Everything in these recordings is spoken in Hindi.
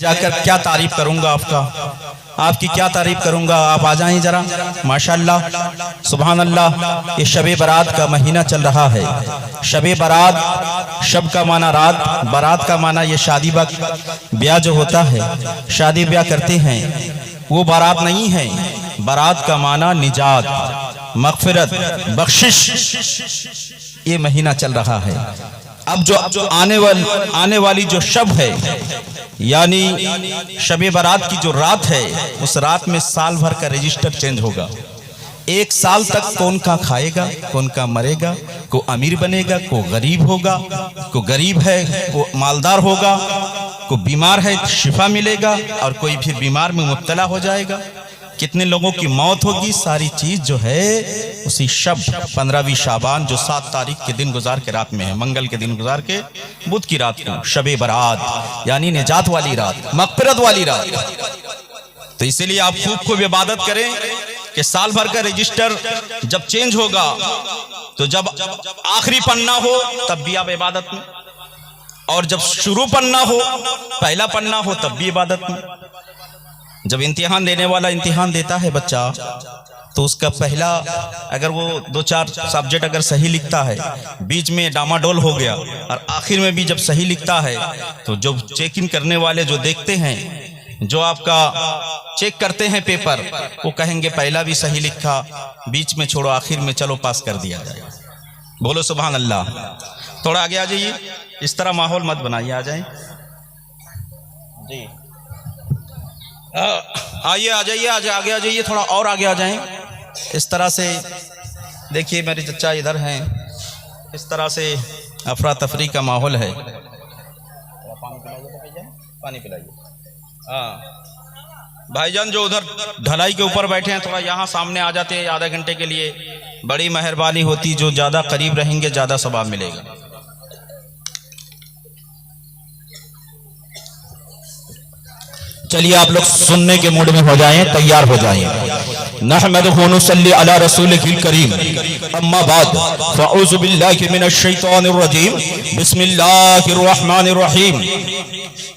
जाकर क्या तारीफ करूंगा आपका, आपकी क्या तारीफ करूंगा। आप आ जाएं जरा। माशाअल्लाह, सुभान अल्लाह। ये शबे बारात का महीना चल रहा है। शबे बारात, शब का माना रात, बारात का माना ये शादी ब्याह जो होता है, शादी ब्याह करते हैं, वो बारात नहीं है। बारात का माना निजात, मगफिरत, बख्शिश। ये महीना चल रहा है। अब जो आने वाली जो शब है, यानी शबे बारात की जो रात है, उस रात में साल भर का रजिस्टर चेंज होगा। एक साल तक कौन का खाएगा, कौन का मरेगा, को अमीर बनेगा, को गरीब होगा, को गरीब है को मालदार होगा, को बीमार है शिफा मिलेगा, और कोई फिर बीमार में मुब्तला हो जाएगा। कितने लोगों की मौत होगी, सारी चीज जो है उसी शब 15वीं शाबान जो 7 तारीख के दिन गुजार के रात में है, मंगल के दिन गुजार के बुध की रात को शबे बारात, यानी निजात वाली रात, मग़फ़िरत वाली रात। तो इसीलिए आप खूब इबादत करें कि साल भर का रजिस्टर जब चेंज होगा, तो जब आखिरी पन्ना हो तब भी आप इबादत में, और जब शुरू पन्ना हो, पहला पन्ना हो, तब भी इबादत में। जब इम्तिहान देने वाला इम्तिहान देता है बच्चा, तो उसका पहला अगर वो 2-4 सब्जेक्ट अगर सही लिखता है, बीच में डामाडोल हो गया, और आखिर में भी जब सही लिखता है, तो जो चेक इन करने वाले जो देखते हैं, जो आपका चेक करते हैं पेपर, वो कहेंगे पहला भी सही लिखा, बीच में छोड़ो, आखिर में चलो पास कर दिया जाए। बोलो सुभान अल्लाह। थोड़ा आगे आ जाइए, इस तरह माहौल मत बनाइए, आ जाए जी। आइए, आ जाइए, आगे आ जाइए, थोड़ा और आगे आ जाएं। इस तरह से देखिए, मेरे चचा इधर हैं, इस तरह से अफरा तफरी का माहौल है। पानी पिलाइए। हाँ भाईजान, जो उधर ढलाई के ऊपर बैठे हैं, थोड़ा यहाँ सामने आ जाते हैं आधा घंटे के लिए, बड़ी मेहरबानी होती। जो ज़्यादा करीब रहेंगे ज़्यादा सवाब मिलेगा। चलिए आप लोग सुनने के मूड में हो जाएं, तैयार हो जाएं। नहमदुहु व नसल्ली अला रसूलिहिल करीम, अम्मा बाद, फ़अऊज़ु बिल्लाहि मिनश शैतानिर रजीम, बिस्मिल्लाहिर रहमानिर रहीम।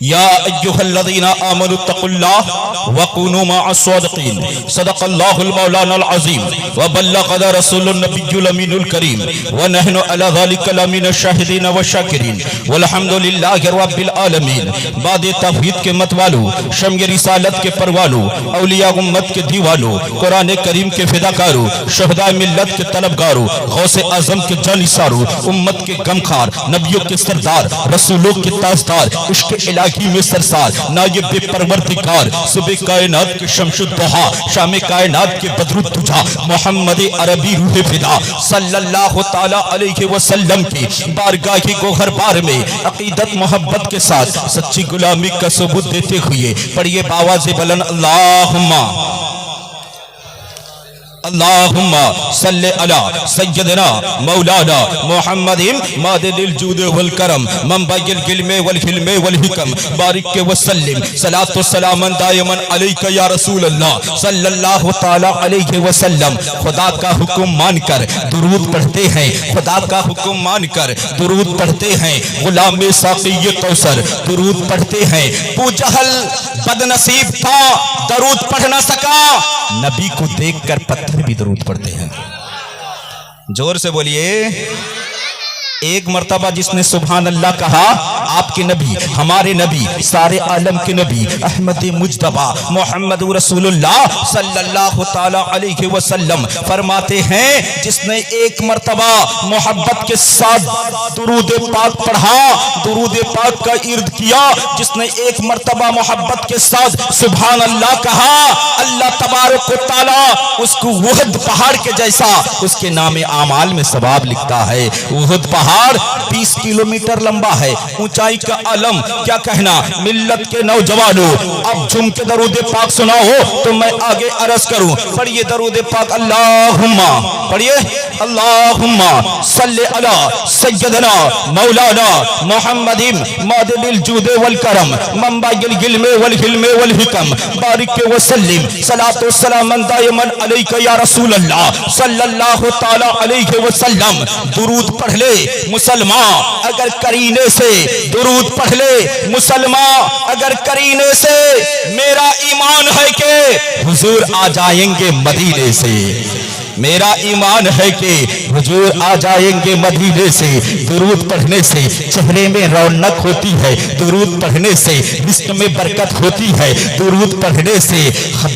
या अय्युहल्लज़ीना आमनुत्तक़ुल्लाह व कूनू मअस सादिक़ीन। सदक़ल्लाहुल मौलानाल अज़ीम व बल्लग़ना रसूलुन नबिय्युल अमीनुल करीम व नहनु अला ज़ालिका लमिनश शाहिदीन व शाकिरीन वल्हम्दुलिल्लाहि रब्बिल आलमीन। बाद तौहीद के मतवालों, शम्य रिसालत के परवालों, औलिया उम्मत के दीवालों, कुरान करीम के फिदाकारों, शहदा मिल्लत के तलबगारों, गौसे आजम के जानिसारों, उम्मत के गमखार, नबियों के सरदार, रसूलों के ताजदार, इश्क इलाही में सरसार, नायब परवरदिगार, सुबह कायनात के शमशुद्दोहा, शाम कायनात के बदरुद्दुजा, मोहम्मद अरबी रूह फिदा सल्लल्लाहु ताला अलैहि वसल्लम की बारगाह की गोहरबार में अकीदत मोहब्बत के साथ सच्ची गुलामी का सबूत देते हुए पढ़िए बावाज़े बुलंद, अल्लाहुम्मा सल्ले अला सय्यदना मौलाना मुहम्मदिन मादिल जूद वल करम मंबाइल गिल्मे वल हिल्मे वल हिकम बारिक के वसल्लिम सलातो सलामन दायमन अलैका या रसूल अल्लाह सल्लल्लाहु ताला अलैहि वसल्लम। खुदा का हुक्म मानकर दुरूद पढ़ते हैं, खुदा का हुक्म मानकर दुरूद पढ़ते हैं। गुलाम साक़ी कौसर दुरूद पढ़ते हैं। अबू जहल बदनसीब था, दरूद पढ़ न सका, नबी को देखकर पत्थर भी दरूद पढ़ते हैं। जोर से बोलिए। एक मर्तबा जिसने सुभान अल्लाह कहा, आपके नबी, हमारे नबी, सारे आलम के नबी, अहमद मुज्तबा मोहम्मद रसूलुल्लाह सल्लल्लाहु ताला अलैहि वसल्लम फरमाते हैं, जिसने एक मर्तबा मोहब्बत के साथ दुरूद पाक पढ़ा, दुरूद पाक का इर्द किया, जिसने एक मर्तबा मोहब्बत के साथ सुभान अल्लाह कहा, अल्लाह तबारक व तआला उसको उहद पहाड़ के जैसा उसके नामे आमाल में सवाब लिखता है। उहद पहाड़ 20 किलोमीटर लंबा है, ऊंचाई का आलम क्या कहना। मिल्लत के नौजवानों, अब झुम के दरूद पाक सुनाओ तो मैं आगे अर्ज करूं। पढ़िए दरूद पाक, अल्लाहुम्मा, पढ़िए अल्लाहुम्मा सल्ले अला सय्यदना मौलाना मुहम्मदिन मादिल जूद वल करम मंबाइल गिल्मे वल हिल्मे वल हिकम बारिक के वसल्लिम सलातो सलामन दायमन अलैका या रसूल अल्लाह सल्लल्लाहु ताला अलैहि वसल्लम। दुरूद पढ़ ले, मुसलमान अगर करीने से दुरूद पढ़ ले, मुसलमान अगर करीने से, मेरा ईमान है कि हुजूर आ जाएंगे मदीने से। मेरा ईमान है कि हुजूर आ जाएंगे मदीने से। दुरूद पढ़ने से चेहरे में रौनक होती है, दुरूद पढ़ने से रिस्क में बरकत होती है, दुरूद पढ़ने से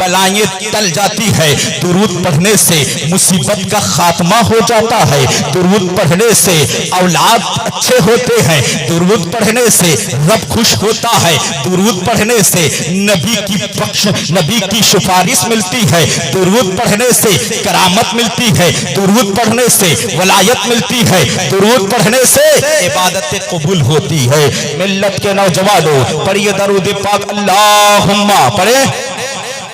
बलाएं टल जाती है, दुरूद पढ़ने से मुसीबत का खात्मा हो जाता है, दुरूद पढ़ने से औलाद अच्छे होते हैं, दुरूद पढ़ने से रब खुश होता है, दुरूद पढ़ने से नबी की सिफारिश मिलती है, दुरूद पढ़ने से करामत मिलती है, दुरूद पढ़ने से वलायत मिलती है, दुरूद पढ़ने से इबादतें कबूल होती है। मिल्लत के नौजवानों पढ़िए दरूद पाक, अल्लाहुम्मा पढ़े,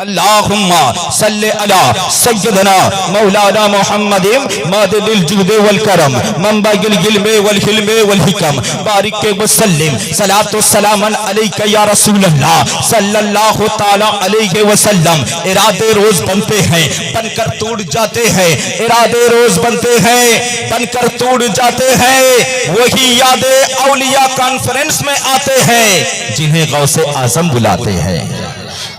अल्लाहुम्मा सल्ले अला सय्यदना मौलाना मुहम्मदिन मादिल जुद वल करम मंबागिल गिल्मे वल हिल्मे वल हिकम बारिक के वसल्लम सलातो सलामन अलैका या रसूल अल्लाह सल्लल्लाहु ताला अलैहि वसल्लम। इरादे रोज बनते हैं, बनकर टूट जाते हैं, इरादे रोज बनते हैं, बनकर टूट जाते हैं। वही यादें औलिया कॉन्फ्रेंस में आते हैं जिन्हें गौसे आजम बुलाते हैं,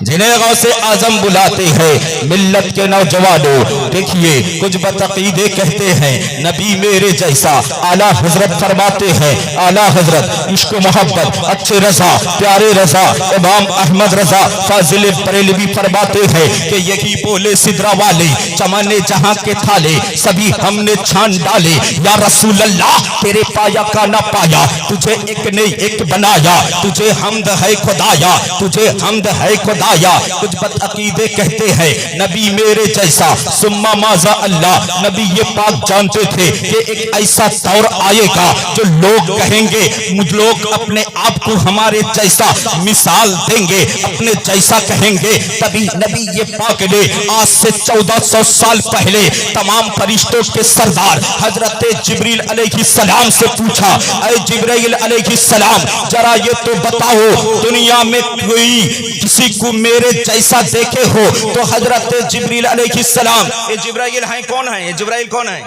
जिन्हें गौसे आजम बुलाते हैं। मिल्लत के नौजवानों देखिए कुछ बतकीदे कहते हैं नबी मेरे जैसा। आला हजरत फरमाते हैं, आला हजरत इश्क मोहब्बत अच्छे रजा प्यारे रजा इमाम अहमद रजा फाजिल बरेलवी फरमाते हैं कि यही बोले सिदरा वाले चमने जहां के थाले सभी हमने छान डाले। या रसूल अल्लाह तेरे पाया का ना पाया, तुझे एक ने एक बनाया, तुझे हमद है खुदाया, तुझे हमद है खुदाया। कुछ बदअकीदे कहते हैं नबी मेरे जैसा। सुम्मा माजा अल्लाह, नबी ये पाक जानते थे कि एक ऐसा दौर आएगा जो लोग कहेंगे, मुझ लोग अपने आप को हमारे जैसा मिसाल देंगे, अपने जैसा कहेंगे। तभी नबी ये पाक ने आज से 1400 साल पहले तमाम फरिश्तों के सरदार हजरत जिब्रील अलैहिस्सलाम से पूछा, ऐ जिब्रील अलैहिस्सलाम जरा ये तो बताओ दुनिया में कोई किसी को मेरे जैसा देखे हो? तो हजरत जिब्रील अलैहिस्सलाम, ये जिब्राइल हैं, कौन है? ये जिब्राइल कौन है?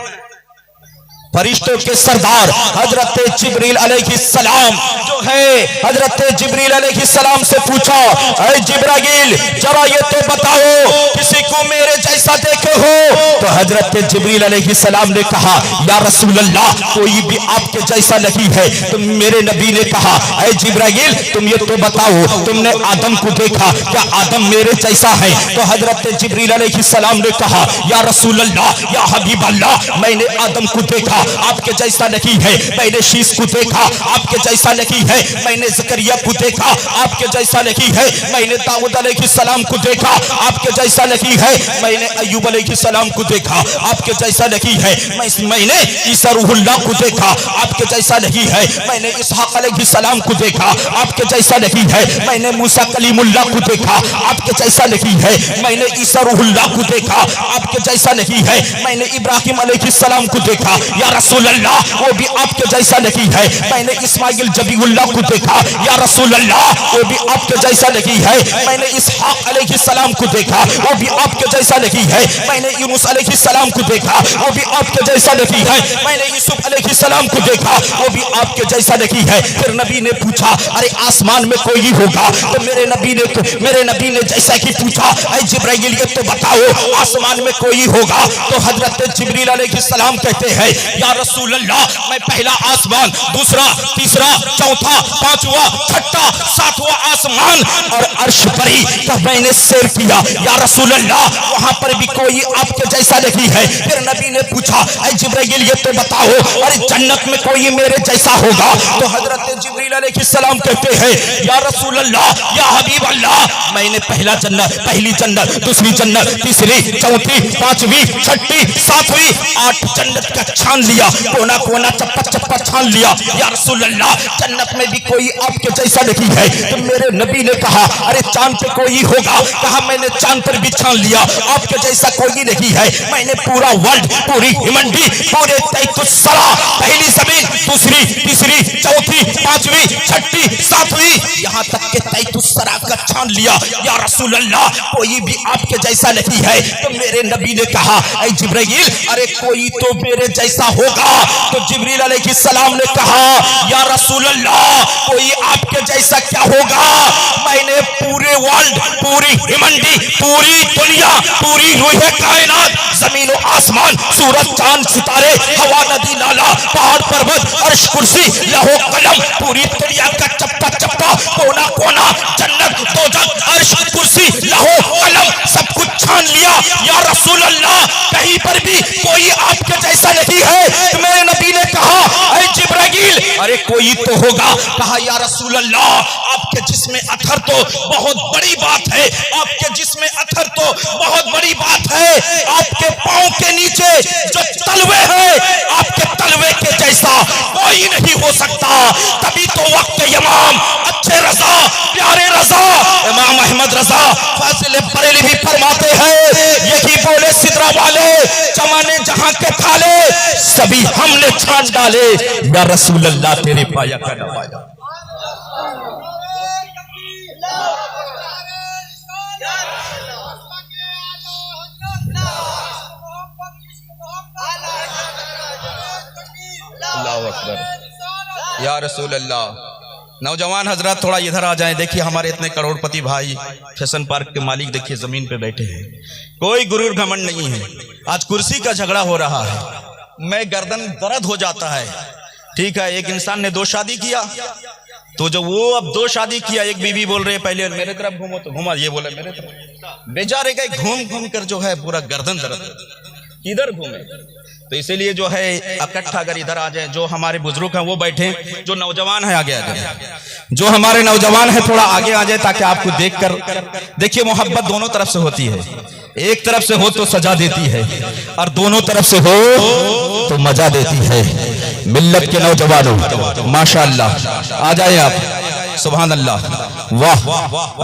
फरिश्तों के सरदार हजरत जिब्रील अलैहिस्सलाम जो है हजरत जिब्रील अलैहिस्सलाम से पूछा, ऐ जिब्राइल जरा ये तो बताओ किसी को मेरे जैसा देखे हो? तो हजरत जिब्रील अलैहिस्सलाम ने कहा, या रसूल अल्लाह कोई भी आपके जैसा नहीं है। तो मेरे नबी ने कहा, ऐ जिब्राइल तुम ये तो बताओ तुमने आदम को देखा, क्या आदम मेरे जैसा है? तो हजरत जिब्रील अलैहिस्सलाम ने कहा, या रसूल अल्लाह या हबीब अल्लाह मैंने आदम को देखा, आपके जैसा नहीं है। मैंने शीश को देखा, आपके जैसा नहीं है। मैंने ज़करिया को देखा, आपके जैसा नहीं है। मैंने दाऊद अलैहिस्सलाम को देखा, आपके जैसा नहीं है। मैंने अय्यूब अलैहिस्सलाम को देखा, आपके जैसा नहीं है। मैंने ईसा रूहुल्लाह को देखा, आपके जैसा नहीं है। मैंने इसहाक अलैहिस्सलाम को देखा, आपके जैसा नहीं है। मैंने मूसा कलीमुल्लाह को देखा, आपके जैसा नहीं है। मैंने ईसा रूहुल्लाह को देखा, आपके जैसा नहीं है। मैंने इब्राहिम अलैहिस्सलाम को देखा, या रसूल अल्लाह वो भी आपके जैसा नहीं है। मैंने इस्माइल जबीउल्लाह को देखा, या रसूल अल्लाह वो भी आपके जैसा नहीं है। मैंने इसहाक अलैहिस्सलाम को देखा, वो भी आपके जैसा नहीं है। मैंने यूनुस अलैहिस्सलाम को देखा, वो भी आपके जैसा नहीं है। मैंने यूसुफ अलैहिस्सलाम को देखा, वो भी आपके जैसा नहीं है। फिर नबी ने पूछा, अरे आसमान में कोई होगा? तो मेरे नबी ने जैसा कि पूछा, ऐ जिब्राइल ये तो बताओ आसमान में कोई होगा? तो हजरत जिब्रील अलैहिस्सलाम कहते हैं, या रसूल अल्लाह मैं पहला आसमान, दूसरा, तीसरा, चौथा, पांचवा, छठा, सातवां आसमान और अर्श परी का मैंने सैर किया। या रसूल अल्लाह वहां पर भी कोई आपके जैसा नहीं है। फिर नबी ने पूछा, ऐ जिब्राइल ये तो बताओ अरे जन्नत में कोई मेरे जैसा होगा? तो हजरत जिब्रील अलैहिस्सलाम कहते हैं, या रसूल अल्लाह या हबीब अल्लाह मैंने पहली जन्नत, दूसरी जन्नत, तीसरी, चौथी, पांचवी, छठी, सातवीं, 8 जन्नत का छान लिया, कोना कोना चप्पा चप्पा छान लिया। या रसूल अल्लाह जन्नत में भी कोई आपके जैसा नहीं है। तो मेरे नबी ने कहा, अरे चांद पे कोई होगा? कहा मैंने चांद पर भी छान लिया, आपके जैसा कोई नहीं है। मैंने पूरा वर्ल्ड, पूरी हिमंडी, पूरे तैतुस्सरा, पहली जमीन, दूसरी, तीसरी, चौथी, पांचवी, छठी, सातवीं, यहाँ तक के तैतुस्सरा का छान लिया। या रसूल अल्लाह कोई भी आपके जैसा नहीं है। तो मेरे नबी ने कहा, ऐ जिब्राइल अरे कोई तो मेरे जैसा होगा? तो जिब्रील अलैहिस्सलाम ने कहा, या रसूल अल्लाह, कोई आपके जैसा क्या होगा? मैंने पूरे वर्ल्ड, पूरी हिमंडी, पूरी दुनिया, पूरी रूहे कायनात, जमीन और आसमान, सूरज चांद सितारे, हवा नदी नाला, पहाड़ पर्वत, अर्श कुर्सी, लौह कलम, पूरी दुनिया का चप्पा चप्पा, कोना कोना, जन्नत दोजख, अर्श कुर्सी, लौह कलम, सब कुछ छान लिया। या रसूल अल्लाह, कहीं पर भी कोई आपके जैसा नहीं है। तो मेरे नबी ने कहा, ऐ जिब्राइल, अरे कोई तो होगा। कहा, या रसूल अल्लाह, आपके जिस्म अथर तो बहुत बड़ी बात है, आपके जिस्म अथर तो बहुत बड़ी बात है। आपके पांव के नीचे जो तलवे हैं, आपके तलवे के जैसा कोई नहीं हो सकता। तभी तो वक्त इमाम अच्छे रजा, प्यारे रजा, इमाम अहमद रजा फाजिल बरेली भी फरमाते हैं, यही बोले सिदरा वाले, जमाने जहां के थाले सभी हमने छान डाले, या रसूल अल्लाह तेरे पाया का नवाया। अल्लाहु अकबर, या रसूल अल्लाह। नौजवान हजरत थोड़ा इधर आ जाएं। देखिए हमारे इतने करोड़पति भाई, फैशन पार्क के मालिक देखिए जमीन पे बैठे हैं, कोई गुरूर घमंड नहीं है। आज कुर्सी का झगड़ा हो रहा है, मैं गर्दन दर्द हो जाता है। ठीक है, एक इंसान ने 2 शादी किया, तो जो वो अब 2 शादी किया, एक बीवी बोल रहे पहले मेरे तरफ घूमो, तो घुमा, ये बोले मेरे तरफ, बेचारे का घूम घूम कर जो है पूरा गर्दन दर्द, किधर घूमे। तो इसीलिए जो है इकट्ठा अगर इधर आ जाए, जो हमारे बुजुर्ग हैं वो बैठे, जो नौजवान है आगे आ जाए, जो हमारे नौजवान है थोड़ा आगे आ जाए, ताकि आपको देखकर देखिए मोहब्बत दोनों तरफ से होती है। एक तरफ से हो तो सजा देती है, और दोनों तरफ से हो तो मजा देती है। मिल्लत के नौजवानों माशाअल्लाह आ जाए आप, सुभान अल्लाह, वाह,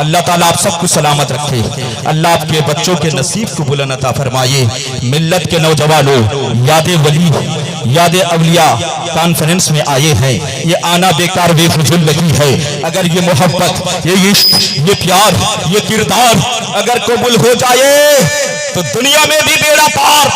अल्लाह ताला आप सबको सलामत रखे, अल्लाह आपके बच्चों के नसीब को बुलंद अता फरमाए। मिल्लत के नौजवानों, यादे वली, यादे अवलिया कॉन्फ्रेंस में आए हैं, ये आना बेकार बेफिजुल नहीं है। अगर ये मोहब्बत, ये इश्क, ये प्यार, ये किरदार अगर कबूल हो जाए तो दुनिया में भी बेड़ा पार,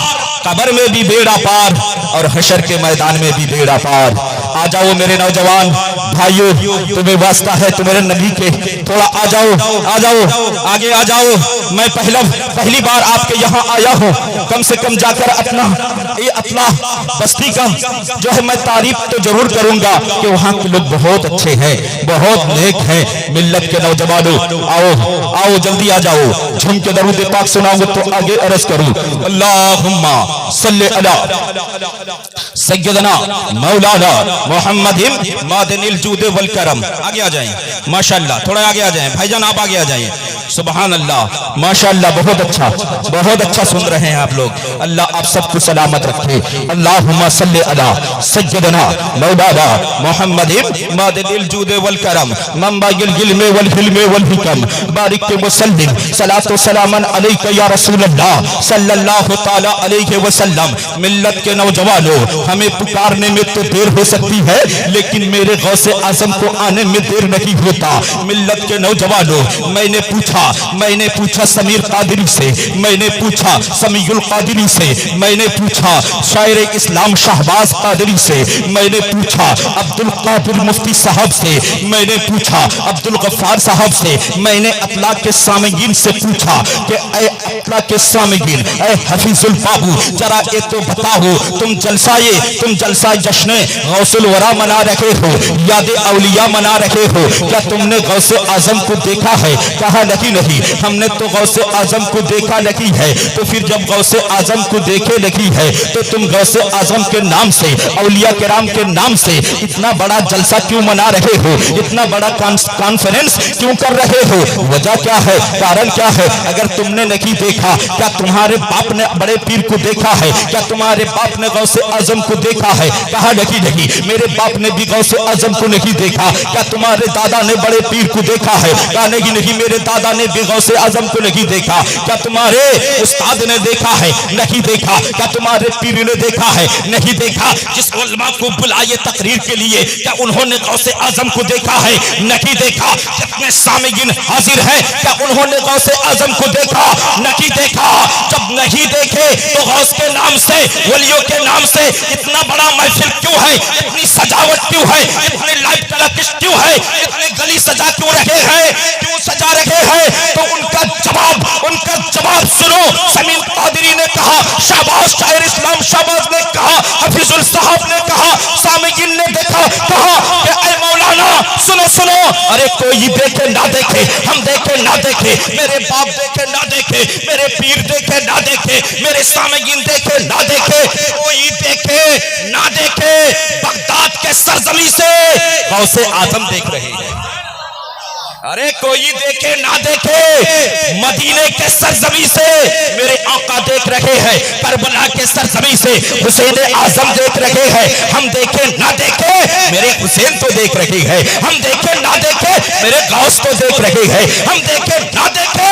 कब्र में भी बेड़ा पार, और हशर के मैदान में भी बेड़ा पार। आ जाओ मेरे नौजवान भाइयों, तुम्हें वास्ता है तुम्हारे नबी के, थोड़ा आ जाओ, आ जाओ, आगे आ जाओ। मैं पहली बार आपके यहाँ आया हूँ, कम से कम जाकर अपना ये अतला बस्ती का जो है मैं तारीफ तो जरूर करूंगा कि वहाँ के लोग बहुत अच्छे हैं, बहुत नेक हैं। मिल्लत के नौजवानों आओ, आओ जल्दी आ जाओ, झूम के दरूद पाक सुनाऊंगा तो आगे अर्ज करूं, अल्लाहुम्मा सल्ले अला सय्यदना मौलाना मुहम्मदिन मादनिल जूद वल करम। आगे आ जाएं, माशाअल्लाह, थोड़ा आगे आ जाएं भाईजान, आप आगे आ जाएं। सुभान अल्लाह, माशाअल्लाह, बहुत अच्छा सुन रहे हैं आप लोग। अल्लाह आप सबको सलामत रखे। अल्लाहुम्मा सल्ले अला सय्यदना मौलाना मुहम्मदिन मादनिल जूद वल करम मंबाइल इल्म वल हिल्म वल हिकम बारिक के वसल्लिम सलातो सलामन अलैका या रसूल अल्लाह सल्लल्लाहु तआला अलैहि वसल्लम। मिल्लत के नौजवानों, हमें पुकारने में तो देर हो सकती है, लेकिन मेरे गौसे आजम को आने में देर नहीं होता। मिल्लत के नौजवानों, मैंने पूछा समीर कादरी से, मैंने पूछा समीउल कादरी से, मैंने पूछा शायर इस्लाम शहबाज कादरी से, मैंने पूछा अब्दुल कादिर मुफ्ती साहब से, मैंने पूछा अब्दुल गफ्फार साहब से, मैंने अतला के सामईन से पूछा कि ऐ अतला के सामईन, ऐ हफीजुल बाबू, जरा ये तो बताओ, तुम जलसाए जश्न गौसुल वरा मना रहे हो, याद औलिया मना रहे हो, क्या तुमने गौसे आजम को देखा है? कहा नहीं, हमने तो गौसे आजम को देखा नहीं है। तो फिर जब गौसे आजम को देखे नहीं है, तो तुम गौसे आजम के नाम से, औलिया किराम के नाम से इतना बड़ा जलसा क्यों मना रहे हो? इतना बड़ा कॉन्फ्रेंस क्यों कर रहे हो? वजह क्या है? कारण क्या है? अगर तुमने नहीं देखा, क्या तुम्हारे बाप ने बड़े पीर को देखा है? क्या तुम्हारे बाप ने गौसे आजम को देखा है? कहा नहीं, मेरे बाप ने भी गौसे आजम को नहीं देखा। क्या तुम्हारे दादा ने बड़े पीर को देखा है? कहा नहीं, मेरे दादा ने भी गौसे आजम को को नहीं देखा? क्या तुम्हारे उस्ताद ने देखा है? नहीं देखा। क्या तुम्हारे पीर ने देखा है? नहीं देखा। जिस उलमा को बुलाए तकरीर के लिए, क्या उन्होंने गौसे आजम को देखा है? नहीं देखा। जितने सामीन हाजिर हैं, क्या उन्होंने गौसे आजम को देखा? नहीं देखा। जब नहीं देखे तो गौस के नाम से, वलियों के नाम से इतना बड़ा महफिल क्यों है? इतनी सजावट क्यों है? इतने लाइट तलकिश क्यों है? इतने गली सजा क्यों रखे हैं? क्यों सजा रखे हैं? तो उनका जवाब सुनो। समीम कादरी ने कहा, शाबाश शायर इस्लाम शाबाश ने कहा, हफीजुल साहब ने कहा, सामीन ने देखा, कहा कि ऐ मौलाना सुनो सुनो, अरे कोई देखे ना देखे, हम देखे ना देखे, मेरे बाप देखे ना देखे, मेरे पीर देखे ना देखे, मेरे सामीन देखे ना देखे, कोई देखे ना देखे, बगदाद के सरजमी से गौसे आजम देख रहे हैं। अरे कोई देखे ना देखे, मदीने के सरजमी से मेरे आका देख रहे हैं, करबला के सरजमी से हुसैन आजम देख रहे हैं। हम देखे ना देखे, मेरे हुसैन तो देख रहे हैं। हम देखे ना देखे, मेरे गौस तो देख रहे हैं। हम देखे ना देखे,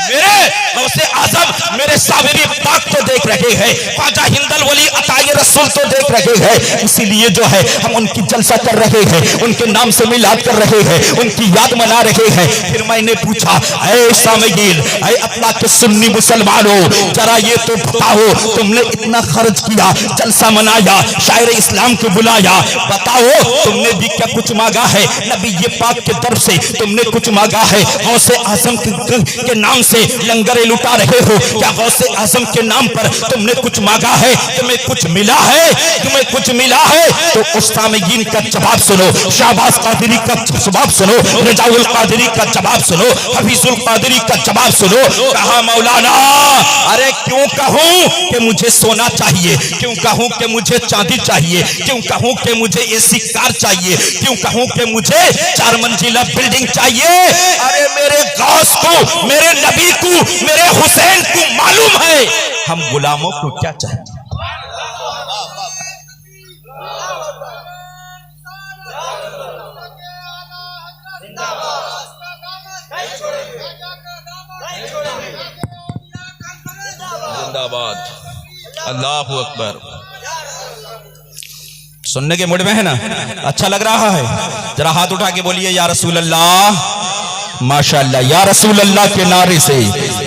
मेरे गौसे आजम, मेरे साबिरी पाक तो देख रहे हैं। ख्वाजा हिंदल वली अताए रसूल तो देख रहे हैं। इसीलिए जो है हम उनकी जलसा कर रहे हैं, उनके नाम से मिलाद कर रहे हैं, उनकी याद मना रहे हैं। फिर मैंने पूछा, ऐ सामीन, ऐ अल्लाह के सुन्नी मुसलमानों, जरा ये तो बताओ, तुमने इतना खर्च किया, जलसा मनाया, शायर इस्लाम को बुलाया, बताओ तुमने भी क्या कुछ मांगा है? नबी ये पाक के तरफ से तुमने कुछ मांगा है? गौसे आजम के नाम से लंगर लुटा रहे हो, क्या गौसे आजम के नाम पर तुमने कुछ मांगा है? तुम्हें कुछ मिला है? तुम्हें कुछ मिला है? तो उस सामीन का जवाब सुनो, शाहबाज कादरी का जवाब सुनो, रजाउल कादरी का जवाब सुनो, हफीजुल कादरी का जवाब सुनो। कहा मौलाना, अरे क्यों कहूं कि मुझे सोना चाहिए? क्यों कहूं कि मुझे चांदी चाहिए? क्यों कहूं कि मुझे एसी कार चाहिए? क्यों कहूं कि मुझे 4 मंजिला बिल्डिंग चाहिए? अरे मेरे गौस को, मेरे नबी को, मेरे हुसैन को मालूम है हम गुलामों को क्या चाहिए। जिंदाबाद, अल्लाहु अकबर। सुनने के मूड में है ना? अच्छा लग रहा है? जरा हाथ उठा के बोलिए या रसूल अल्लाह, माशाअल्लाह। या रसूल अल्लाह के नारे से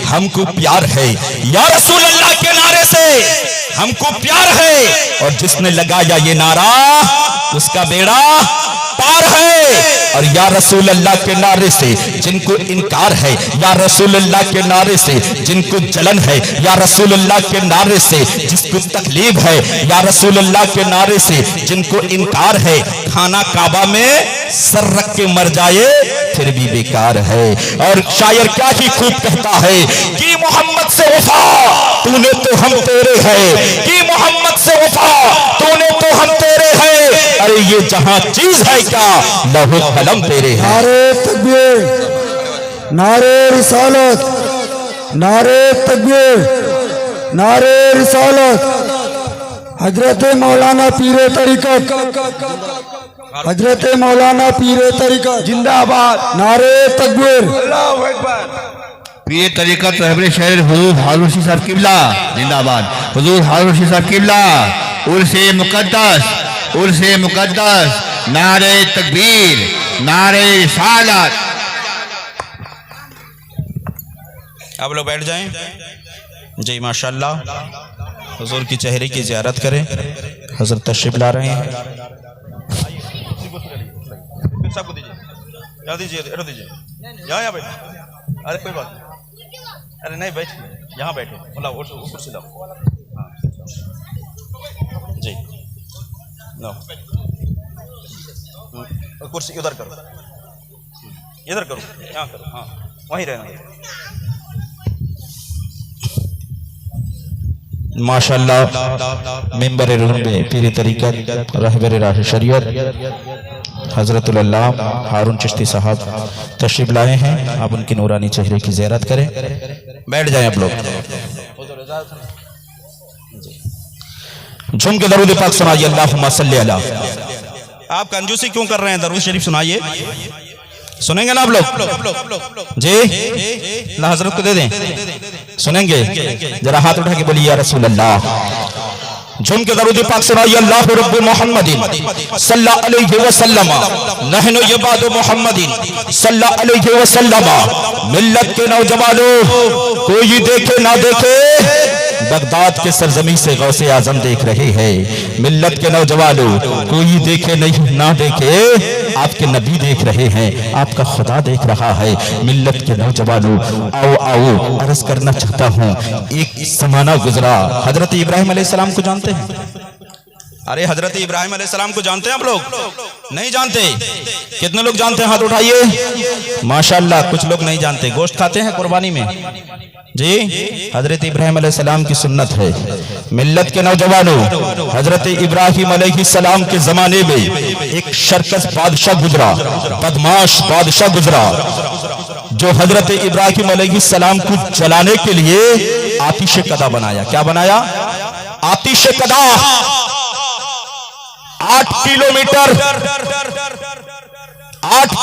हमको प्यार है, या रसूल अल्लाह के नारे से हमको प्यार है, और जिसने लगाया ये नारा उसका बेड़ा पार है। और या रसूल अल्लाह के नारे से जिनको इनकार है, या रसूल अल्लाह के नारे से जिनको जलन है, या रसूल अल्लाह के नारे से जिसको तकलीफ है, या रसूल अल्लाह के नारे से जिनको इनकार है, खाना काबा में सर रख के मर जाए फिर भी बेकार है। और शायर क्या ही खूब कहता है कि मोहम्मद से वफा तूने तो हम तेरे हैं, कि मोहम्मद से वफा तूने तो हम तेरे हैं। अरे ये जहां चीज है क्या, लहू कलम तेरे हैं। नारे तकबीर, नारे रिसालत, नारे तकबीर, नारे रिसालत। हजरत मौलाना पीरे तरीकत, हजरत मौलाना पीरे तरीकत जिंदाबाद। नारे तकबीर, अल्लाहु अकबर। पीर तरीकत रहबरे शहर हुजूर हारून रशीद साहब किबला जिंदाबाद। हुजूर हारून रशीद साहब किबला, उर्से मुकद्दस, उर्से मुकद्दस। नारे तकबीर, नारे रिसालत। आप लोग बैठ जाएं। जी माशाअल्लाह, हुजूर की चेहरे की ज़ियारत करें। हज़रत तशरीफ ला रहे हैं। सबको दीजिए, यहाँ दीजिए, इधर दीजिए, यहाँ बैठे। अरे कोई बात नहीं, अरे नहीं बैठ, यहाँ बैठे, लाओ ऊपर से लाओ। हाँ जी, लो कुर्सी उधर करो, इधर करो, यहाँ करो, हाँ वहीं रहना। माशाअल्लाह मेंबर रूम पीर तरीक़त रहबर राह शरीयत हज़रतुल अल्लाह हारून चिश्ती साहब तशरीफ लाए हैं। आप उनकी नूरानी चेहरे की ज़ियारत करें। बैठ जाएं आप लोग। झूम के दरूद पाक सुनाइए, अल्लाहुम्मा सल्ली अला। आप कंजूसी क्यों कर रहे हैं? दरूद शरीफ सुनाइए। सुनेंगे ना आप लोग जी? अल्लाह हजरत को दे दें, सुनेंगे? जरा हाथ उठा के बोलिए या रसूल अल्लाह। झुम के दरूद पाक सुनाइए, अल्लाह रब्बु मुहम्मदिन सल्लल्लाहु अलैहि वसल्लम नहनु इबादु मुहम्मदिन सल्लल्लाहु अलैहि वसल्लम। मिल्लत के नौजवानों, कोई देखे ना देखे, बगदाद के सरजमी से गौसे आजम देख रहे हैं। मिल्लत के नौजवानों, कोई देखे नहीं ना देखे, आपके नबी देख रहे हैं, आपका खुदा देख रहा है। मिल्लत के नौजवानों, आओ आओ, अर्ज करना चाहता हूँ, एक जमाना गुजरा। हजरत इब्राहिम अलैहिस्सलाम को जानते हैं? अरे हजरत इब्राहिम अलैहिस्सलाम को जानते हैं आप लोग? नहीं जानते? कितने लोग जानते हैं? हाथ उठाइए। माशाअल्लाह, कुछ लोग नहीं जानते। गोश्त खाते हैं कुर्बानी में जी? हजरत इब्राहिम अलैहिस्सलाम की सुन्नत है। मिल्लत के नौजवानों, हजरत इब्राहिम अलैहिस्सलाम के जमाने में एक शर्कस बादशाह गुजरा, बदमाश बादशाह गुजरा, जो हजरत इब्राहिम अलैहिस्सलाम को जलाने के लिए आतिश कदा बनाया। क्या बनाया? आतिश कदा। 8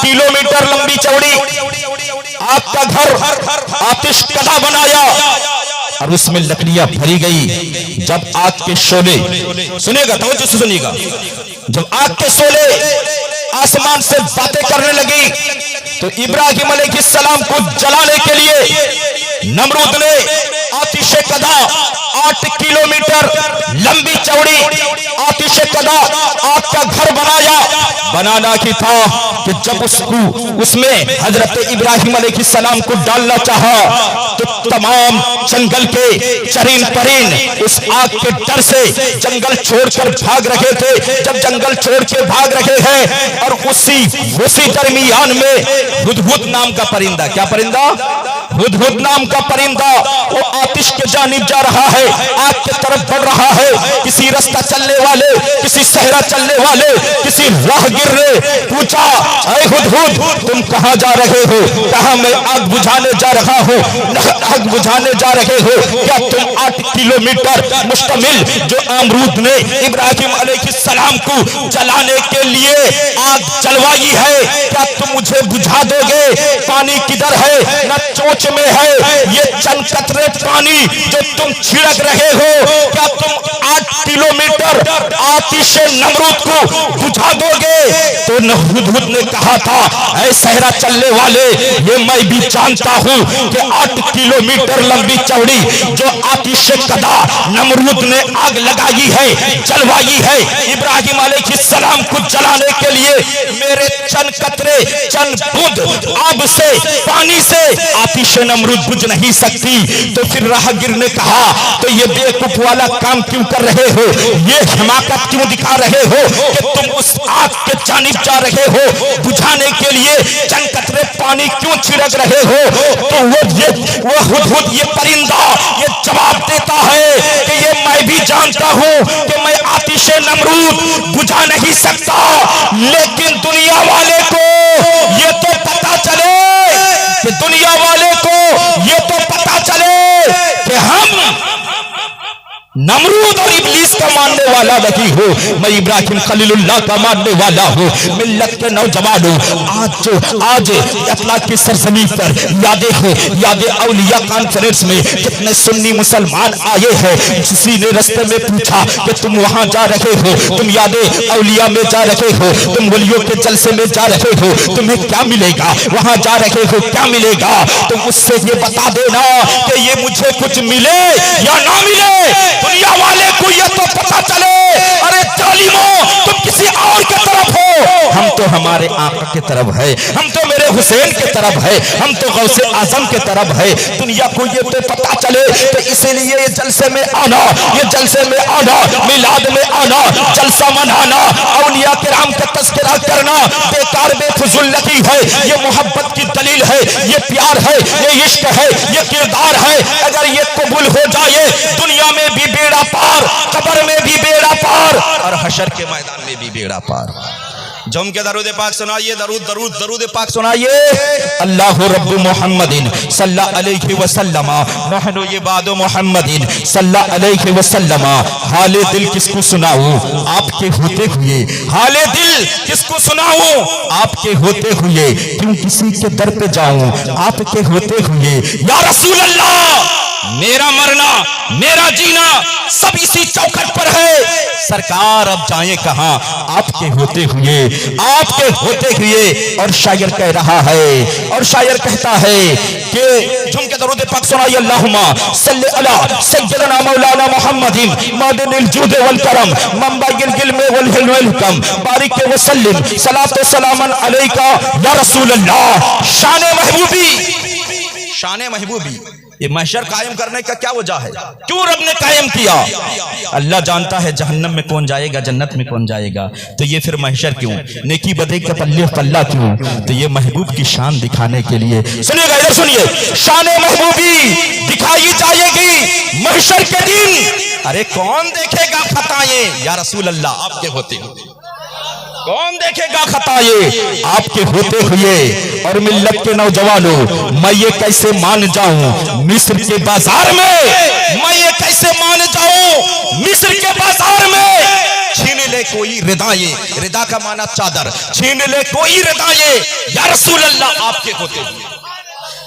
किलोमीटर लंबी चौड़ी आपका घर आतिश कदा बनाया और उसमें लकड़ियां भरी गई। जब आग के शोले, सुनेगा तवज्जो से सुनिएगा, जब आग के शोले आसमान से बातें करने लगी तो इब्राहिम अलैहिस्सलाम को जलाने के लिए नमरूद ने आतिश कदा 8 किलोमीटर लंबी चौड़ी आतिश कदा आपका घर बनाया। बनाना की था कि जब उसमें हजरत इब्राहिम अलैहिस्सलाम को डालना चाहा तो तमाम जंगल के चरीन परीन उस आग के डर से जंगल छोड़कर भाग रहे थे। जब जंगल छोड़ के भाग रहे हैं और उसी दरमियान में हुदहुद नाम का परिंदा, क्या परिंदा? हुदहुद नाम का परिंदा, वो आतिश के जानिब जा रहा है, आग की तरफ बढ़ रहा है। किसी रास्ता चलने वाले, किसी सहरा चलने वाले, किसी राहगीर ने पूछा, ऐ हुदहुद, तुम कहां जा रहे हो? कहा, मैं आग बुझाने जा रहा हूं। आग बुझाने जा रहे हो? क्या तुम 8 किलोमीटर मुश्तमिल जो अमरूद ने इब्राहिम अलैहिस्सलाम को जलाने के लिए आग जलवाई है, क्या तुम मुझे बुझा दोगे? पानी किधर है? न चोंच में है। ये चंद कतरे पानी जो तुम छिड़क रहे हो, क्या तुम 8 किलोमीटर आतिश नमरूद को बुझा दोगे? तो हुदहुद ने कहा था, ऐ सहरा चलने वाले, ये मैं भी जानता हूं कि 8 किलोमीटर लंबी चौड़ी जो आतिश कदा नमरूद ने आग लगाई है, जलवाई है, इब्राहिम अलैहिस्सलाम को जलाने के लिए मेरे चंद कतरे, चंद बूंद आग से, पानी से आतिश नमरूद बुझ नहीं सकती। तो फिर राहगीर ने कहा, तो ये बेवकूफ वाला काम क्यों कर रहे हो? ये हिमाकत क्यों दिखा रहे हो कि तुम उस आग के जानिब जा रहे हो? बुझाने के लिए चंद कतरे पानी क्यों छिड़क रहे हो? तो वो हुदहुद, ये परिंदा, ये जवाब देता है कि ये मैं भी जानता हूं कि मैं आतिश नमरूद बुझा नहीं सकता, लेकिन दुनिया वाले को ये तो पता चले कि दुनिया वाले को ये तो पता चले कि हम नमरूद और इब्लीस का मानने वाला नहीं हो, मैं इब्राहिम खलीलुल्लाह का मानने वाला हूँ। मिल्लत के नौजवानों, आज अतला की सरजमी पर यादे औलिया कॉन्फ्रेंस में कितने सुन्नी मुसलमान आए हैं। किसी ने रास्ते में पूछा कि तुम वहां जा रहे हो, तुम यादे औलिया में जा रहे हो, तुम वलियों के जलसे में जा रहे हो, तुम्हें क्या मिलेगा? वहां जा रहे हो, क्या मिलेगा? तुम उससे ये बता देना कि ये मुझे कुछ मिले या ना मिले, दुनिया वाले को ये तो पता चले। अरे जालिमों, तुम किसी और के तरफ हो, हम तो हमारे आका के तरफ है, हम तो मेरे हुसैन के तरफ है, हम तो गौसे आजम के तरफ है। दुनिया को ये तो पता चले, तो इसीलिए ये जलसे में आना, ये जलसे में आना, मिलाद में आना, जलसा मनाना, औलिया किराम का तज़किरा करना बेकार बेफुजुल नहीं है। ये मोहब्बत की दलील है, ये प्यार है, ये इश्क है, ये किरदार है। अगर ये कबूल हो जाए, दुनिया में भी बेड़ा पार, कब्र में भी बेड़ा पार और हशर के मैदान में भी बेड़ा पार। झुम के दरूद पाक सुनाइए, दरूद दरूद दरूद पाक सुनाइए। अल्लाहु रब्बु मुहम्मदिन सल्लल्लाहु अलैहि वसल्लम नहनु इबादु मुहम्मदिन सल्लल्लाहु अलैहि वसल्लम। हाले दिल किसको सुनाऊं आपके होते हुए, हाले दिल किसको सुनाऊं आपके होते हुए, क्यों किसी के दर पे जाऊं आपके होते हुए। या रसूल अल्लाह, मेरा मरना मेरा जीना सब इसी चौखट पर है। सरकार अब जाए कहां आपके होते हुए, आपके होते हुए। और शायर कह रहा है, और शायर कहता है कि झुम के दरूद पाक सुनाइए। अल्लाहुम्मा सल्ली अला सय्यदना मौलाना मुहम्मदिन मादिनिल जूद वल करम मंबाइल गिल्म वल हिल्म वल हुकम बारिक व सल्लिम सलातो सलामन अलैका या रसूल अल्लाह। शान महबूबी, शान महबूबी, ये महशर कायम करने का क्या वजह है, क्यों रब ने कायम किया? अल्लाह जानता है जहन्नम में कौन जाएगा, जन्नत में कौन जाएगा। तो ये फिर महशर क्यों, नेकी बदे का पल्ले पल्ला क्यों? तो ये महबूब की शान दिखाने के लिए। सुनिएगा, इधर सुनिए, शान महबूबी दिखाई जाएगी महशर के दिन। अरे कौन देखेगा खताएं या रसूल अल्लाह आपके होते हुए, कौन देखेगा खताएं आपके होते हुए। और मिल्लत के नौजवानों, मैं ये कैसे मान जाऊं मिस्र के बाजार में, मैं ये कैसे मान जाऊं मिस्र के बाजार में। छीन ले कोई रिदाए, रिदा का माना चादर, छीन ले कोई रिदाए या रसूल अल्लाह आपके होते हुए,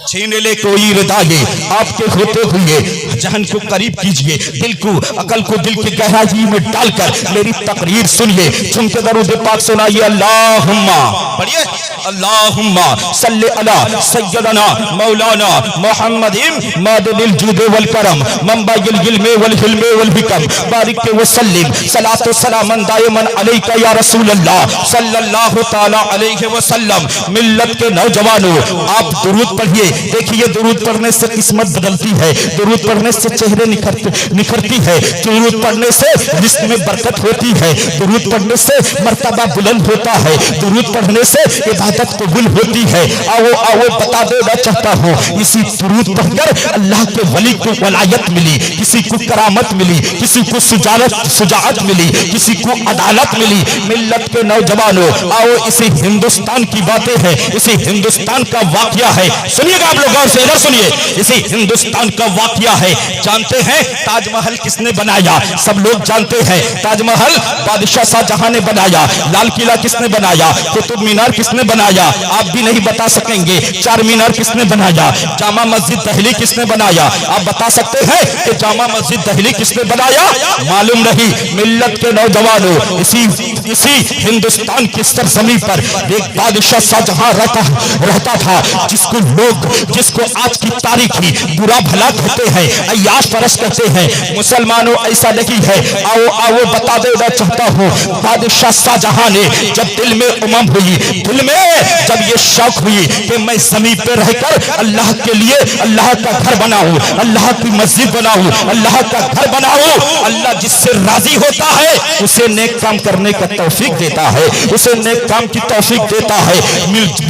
छीन ले कोई रिदाए आपके होते हुए। जहन को करीब कीजिए, दिल को अकल को दिल की गहराई में डालकर मेरी तकरीर सुनिए। झुम के दरूद पाक सुनाइए। अल्लाहुम्मा, पढ़िए, अल्लाहुम्मा सल्ली अला सय्यदना मौलाना मुहम्मदिन मादिनिल जूद वल करम मंबाइल गिल्म वल हिल्म वल हुकम बारिक व सल्लिम सलातो सलामन दायमन अलैका या रसूल अल्लाह सल्लल्लाहु तआला अलैहि वसल्लम। मिल्लत के नौजवानों, आप दुरूद पढ़िए। देखिए, दुरूद पढ़ने से किस्मत बदलती है, दुरूद पढ़ने से चेहरे निखरती है, दुरूद पढ़ने से रिस्क में बरकत होती है, दुरूद पढ़ने से मर्तबा बुलंद होता है, दुरूद पढ़ने से इबादत कबूल होती है। आओ आओ बता देना चाहता हूँ, इसी दुरूद पढ़कर अल्लाह के वली को वलायत मिली, किसी को करामत मिली, किसी को सुजाअत मिली, किसी को अदालत मिली। मिल्लत के नौजवानों, आओ इसी हिंदुस्तान की बातें हैं, इसी हिंदुस्तान का वाकया है। सुनिएगा आप लोग गौर से, इधर सुनिए, इसी हिंदुस्तान का वाकया है। जानते हैं ताजमहल किसने बनाया? सब लोग जानते हैं ताजमहल बादशाह शाहजहां ने बनाया। लाल किला किसने बनाया? कुतुब मीनार किसने बनाया? आप भी नहीं बता सकेंगे। चार मीनार किसने बनाया? जामा मस्जिद दिल्ली किसने बनाया? आप बता सकते हैं कि जामा मस्जिद दिल्ली किसने बनाया? मालूम नहीं। मिल्लत के नौजवानों, इसी हिंदुस्तान की सरजमीन पर एक बादशाह शाहजहां रहता था, जिसको आज की तारीख ही बुरा भला कहते हैं, अय्याश परस कहते हैं। मुसलमानों, ऐसा नहीं है। आओ आओ बता देना चाहता हूँ, बादशाह शाहजहां ने जब दिल में उमंग हुई, दिल में जब ये शौक हुई कि मैं जमीन पे रहकर अल्लाह के लिए अल्लाह का घर बनाऊं, अल्लाह की मस्जिद बनाऊं, अल्लाह का घर बनाऊं। अल्लाह जिससे राजी होता है उसे नेक काम करने का तौफीक देता है, उसे नेक काम की तौफीक देता है।